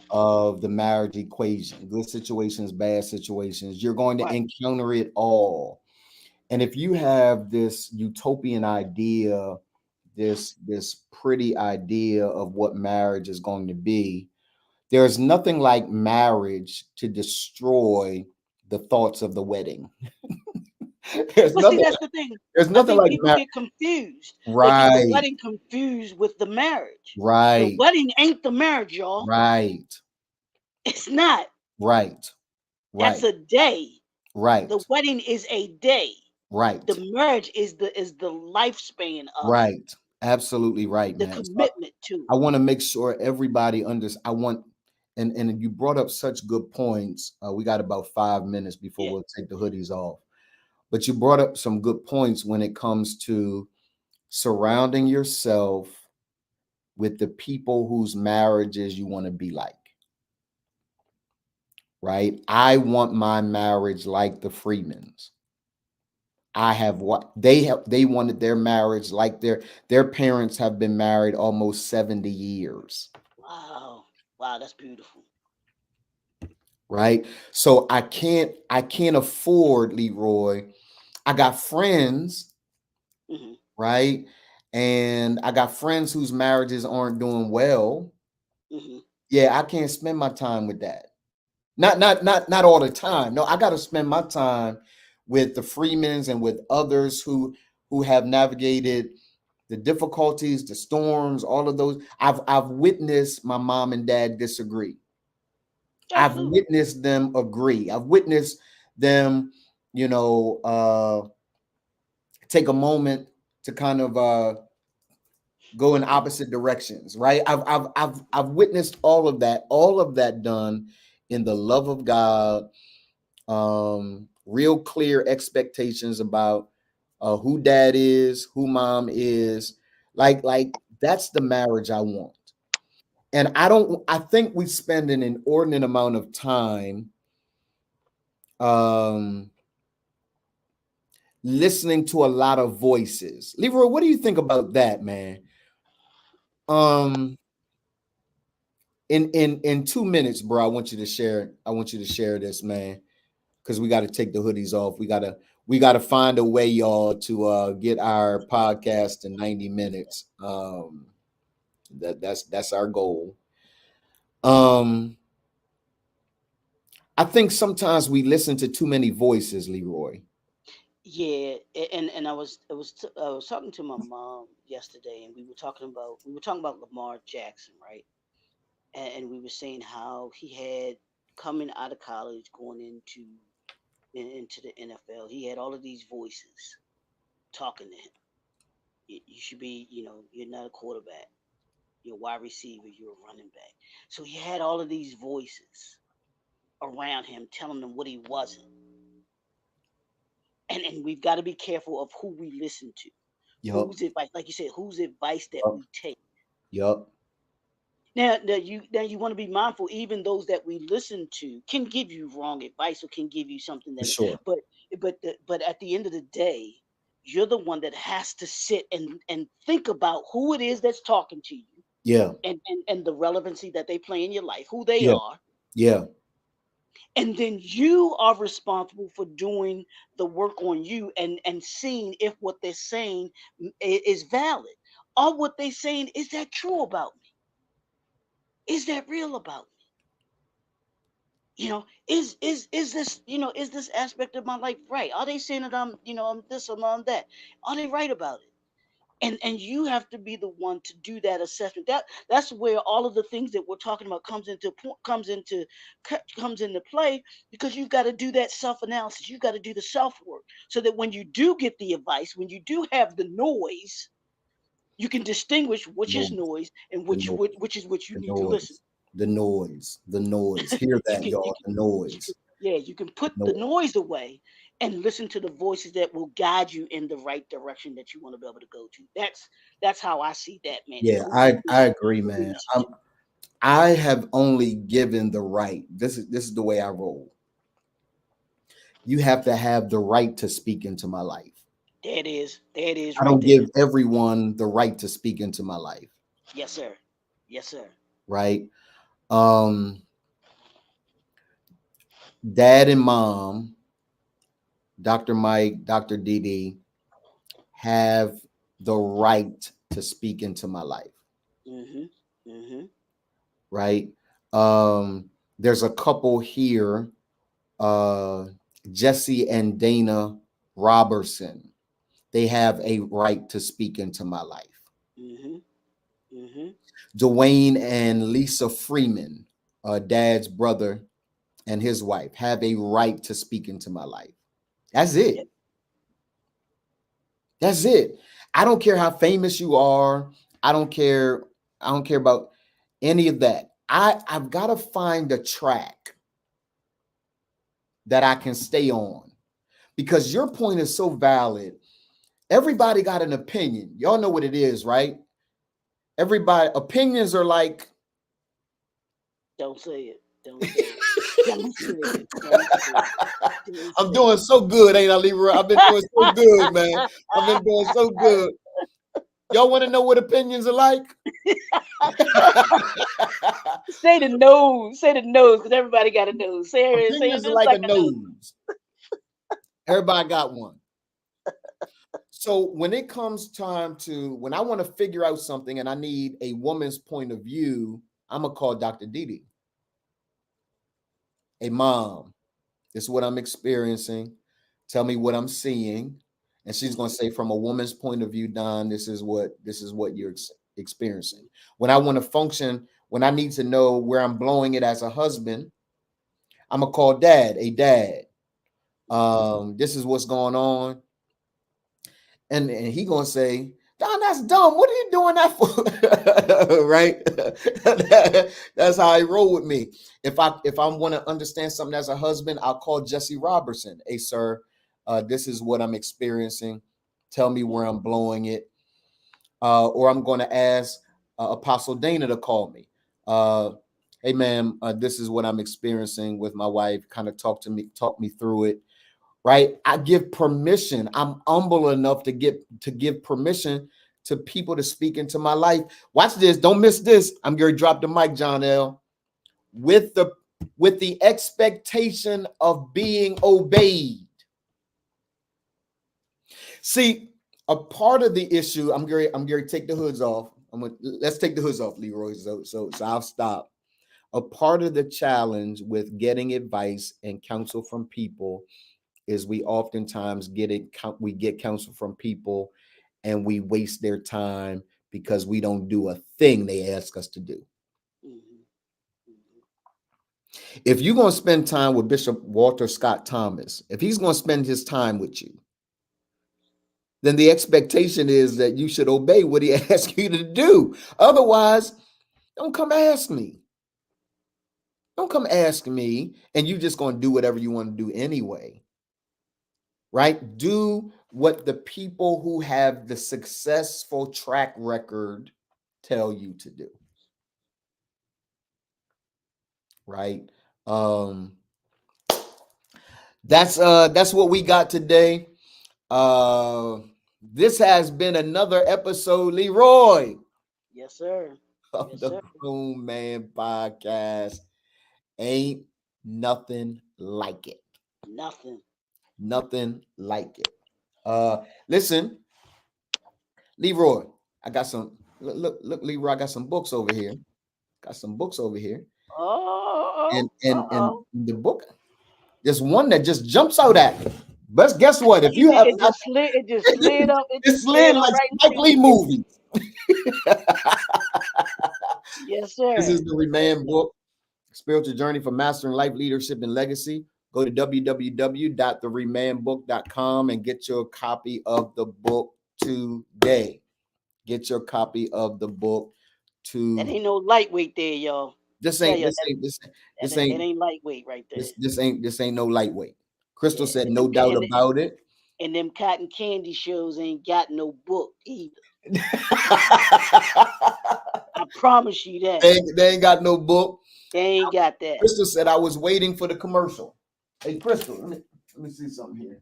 of the marriage equation. Good situations, bad situations. You're going to right. encounter it all. And if you have this utopian idea, this pretty idea of what marriage is going to be, there's nothing like marriage to destroy the thoughts of the wedding. there's But see, nothing that's the thing. there's I nothing think like people get confused. They get the right, wedding confused with the marriage. The right, wedding ain't the marriage, y'all. right, It's not. right, That's right, a day. The right, wedding is a day. The right, marriage is the lifespan of it, right. Absolutely right, the man. So commitment to I it. want to make sure everybody I want, and you brought up such good points. We got about 5 minutes before Yeah. we'll take the hoodies off. But you brought up some good points when it comes to surrounding yourself with the people whose marriages you want to be like, right? I want my marriage like the Freemans. I have what they wanted their marriage like their parents have been married almost 70 years, Wow. Wow, that's beautiful. right? So I can't afford, Leroy. I got friends, Hmm. right? And I got friends whose marriages aren't doing well. Hmm. Yeah, I can't spend my time with that. Not all the time. No, I got to spend my time with the Freemans and with others who have navigated the difficulties, the storms, all of those. I've witnessed my mom and dad disagree. I've Absolutely. witnessed them agree. I've witnessed them, you know, take a moment to kind of go in opposite directions, right? I've witnessed all of that done in the love of God, real clear expectations about who dad is, who mom is, like that's the marriage I want. And I think we spend an inordinate amount of time um listening to a lot of voices. Leroy, what do you think about that, man? Um in 2 minutes, bro, I want you to share this, man, because we got to take the hoodies off. We gotta find a way, y'all, to get our podcast in 90 minutes. That's our goal. Um, I think sometimes we listen to too many voices, Leroy. Yeah, and I was talking to my mom yesterday, and we were talking about Lamar Jackson, right? And we were saying how he had coming out of college, going into the NFL. He had all of these voices talking to him. You should be, you're not a quarterback. You're a wide receiver. You're a running back. So he had all of these voices around him telling him what he wasn't. And we've got to be careful of who we listen to, Yup, whose advice, like you said, whose advice that yup, we take. yup, Now you want to be mindful. Even those that we listen to can give you wrong advice or can give you something for that, sure. but at the end of the day, you're the one that has to sit and think about who it is that's talking to you, Yeah, and the relevancy that they play in your life, who they yeah, are, yeah, and then you are responsible for doing the work on you and seeing if what they're saying is valid. Or what they're saying, is that true about me? Is that real about me? Is this, is this aspect of my life right? Are they saying that I'm this or I'm that? Are they right about it? And you have to be the one to do that assessment. That's where all of the things that we're talking about comes into play, because you've got to do that self analysis. You've got to do the self work, so that when you do get the advice, when you do have the noise, you can distinguish which is Noise, noise and the noise, which is what you the need to listen. noise, the noise, the noise. Hear You that, can you y'all. can The you can noise, yeah, you can the put the noise. noise away and listen to the voices that will guide you in the right direction that you want to be able to go to. That's how I see that, man. Yeah, I agree, man. I have only given the right. This is the way I roll. You have to have the right to speak into my life. There it is. There it is I right don't there. give everyone the right to speak into my life, Yes, sir. Yes, sir. right? Um, Dad and mom, Dr. Mike, Dr. Dee have the right to speak into my life, Mm-hmm. Mm-hmm. right? There's a couple here, uh, Jesse and Dana Robertson. They have a right to speak into my life. Mm-hmm. Mm-hmm. Dwayne and Lisa Freeman, Dad's brother and his wife, have a right to speak into my life. That's Yep. it. That's it. I don't care how famous you are. I don't care. I don't care about any of that. I've got to find a track that I can stay on, because your point is so valid. Everybody got an opinion. Y'all know what it is, right? Everybody opinions are like Don't say it. Don't say it. Don't say it. Don't say it. Don't I'm say doing so good, ain't I, Leroy? I've been doing so good, man. I've been doing so good. Y'all want to know what opinions are like? Say the nose. Say the nose, because everybody got a nose. Say it Opinions are just like a like a nose. nose. Everybody got one. So when it comes time to when I want to figure out something and I need a woman's point of view, I'm gonna call Dr. Didi, a mom. This is what I'm experiencing. Tell me what I'm seeing. And she's going to Mm-hmm. say, from a woman's point of view, Don, this is what you're experiencing. When I want to function, when I need to know where I'm blowing it as a husband, I'm gonna call dad, a dad. This is what's going on. And he gonna say, Don, that's dumb. What are you doing that for? Right? That's how I roll with me. If I want to understand something as a husband, I'll call Jesse Robertson. Hey, sir, this is what I'm experiencing. Tell me where I'm blowing it. Or I'm going to ask Apostle Dana to call me. Hey, ma'am, this is what I'm experiencing with my wife. Kind of talk me through it, right? I give permission. I'm humble enough to give permission to people to speak into my life. Watch this. Don't miss this. I'm going to drop the mic, John L. With the expectation of being obeyed. See, a part of the issue. I'm going to take the hoods off. Let's take the hoods off, Leroy. So I'll stop. A part of the challenge with getting advice and counsel from people is we oftentimes we get counsel from people and we waste their time because we don't do a thing they ask us to do. Mm-hmm. Mm-hmm. If you're going to spend time with Bishop Walter Scott Thomas, if he's going to spend his time with you, then the expectation is that you should obey what he asks you to do. Otherwise, don't come ask me. Don't come ask me, and you just going to do whatever you want to do anyway. Right? Do what the people who have the successful track record tell you to do. Right? Um, that's what we got today. Uh, this has been another episode, Leroy, Yes, sir. of Yes, the sir. Grown Man Podcast. Ain't nothing like it. Nothing. Nothing like it. Listen, Leroy, I got some. Look, Leroy, I got some books over here. Got some books over here. Oh, oh. and Uh-oh. the book, there's one that just jumps out at me. But guess what? If you have, It just slid up. It it's just slid slid up like right Spike in Lee front of movies. you. Yes, This sir. is the Yes, Remand sir. book, Spiritual Journey for Mastering Life, Leadership, and Legacy. Go to www.theremandbook.com and get your copy of the book today. Get your copy of the book That to ain't no lightweight there, y'all. this Tell ain't you this ain't this that this it ain't ain't lightweight right there. this ain't no lightweight. Crystal Yeah, said no doubt about it. and them cotton candy shows ain't got no book either. I promise you that They ain't got no book. they ain't got that. Crystal said I was waiting for the commercial. Hey Crystal, let me see something here.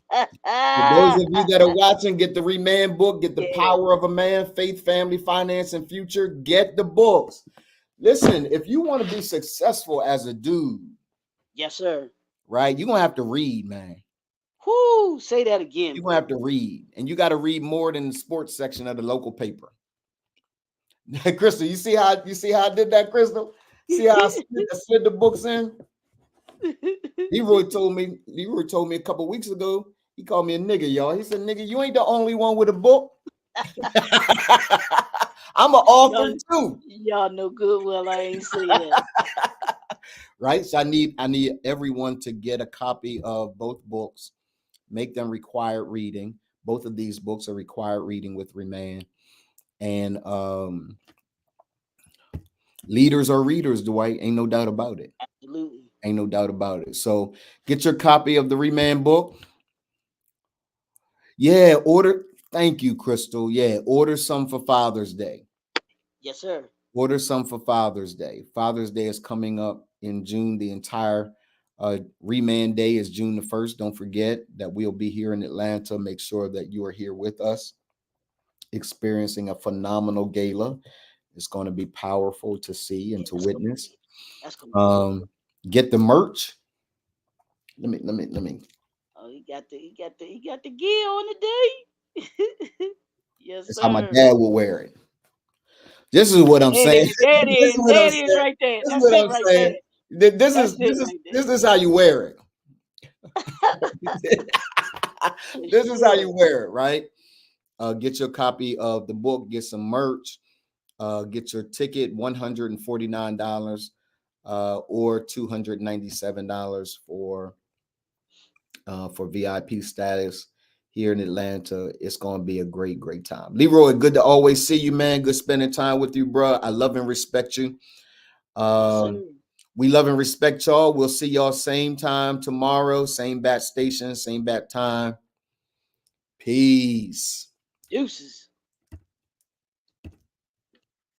For those of you that are watching, get the Remand book, get the Yeah. Power of a Man, Faith, Family, Finance, and Future. Get the books. Listen, if you want to be successful as a dude, Yes, sir. right, you're gonna have to read, man. Whoo! Say that again, You're gonna have bro. to read, and you got to read more than the sports section of the local paper. Crystal, you see how I did that, Crystal? See how I slid the books in? Leroy told me a couple weeks ago, he called me a nigga, y'all. He said, nigga, you ain't the only one with a book. I'm an author y'all, too. y'all know good well I ain't say that. Right. So I need everyone to get a copy of both books, make them required reading. Both of these books are required reading with Remand. And leaders are readers, Dwight. Ain't no doubt about it. Absolutely. Ain't no doubt about it. So get your copy of the Remand book. Yeah, order. Thank you, Crystal. Yeah, order some for Father's Day. Yes, sir. Order some for Father's Day. Father's Day is coming up in June. The entire Remand Day is June the 1st. Don't forget that we'll be here in Atlanta. Make sure that you are here with us, experiencing a phenomenal gala. It's going to be powerful to see and Yeah, to witness. that's gonna be dope. Um, get the merch. Let me. Oh, he got the gear on the day. Yes, It's how my sir. dad will wear it. This is what I'm There it saying. is. There it This is is. what There I'm it is saying. right there. This is That's what it I'm right saying. there. This That's is it this is right this there. is how you wear it. For This is how sure. you wear it, right? Get your copy of the book, get some merch, get your ticket, $149 or $297 for VIP status here in Atlanta. It's gonna be a great, great time. Leroy, good to always see you, man. Good spending time with you, bro. I love and respect you. Yes, sir. We love and respect y'all. We'll see y'all same time tomorrow, same bat station, same bat time. Peace. Deuces.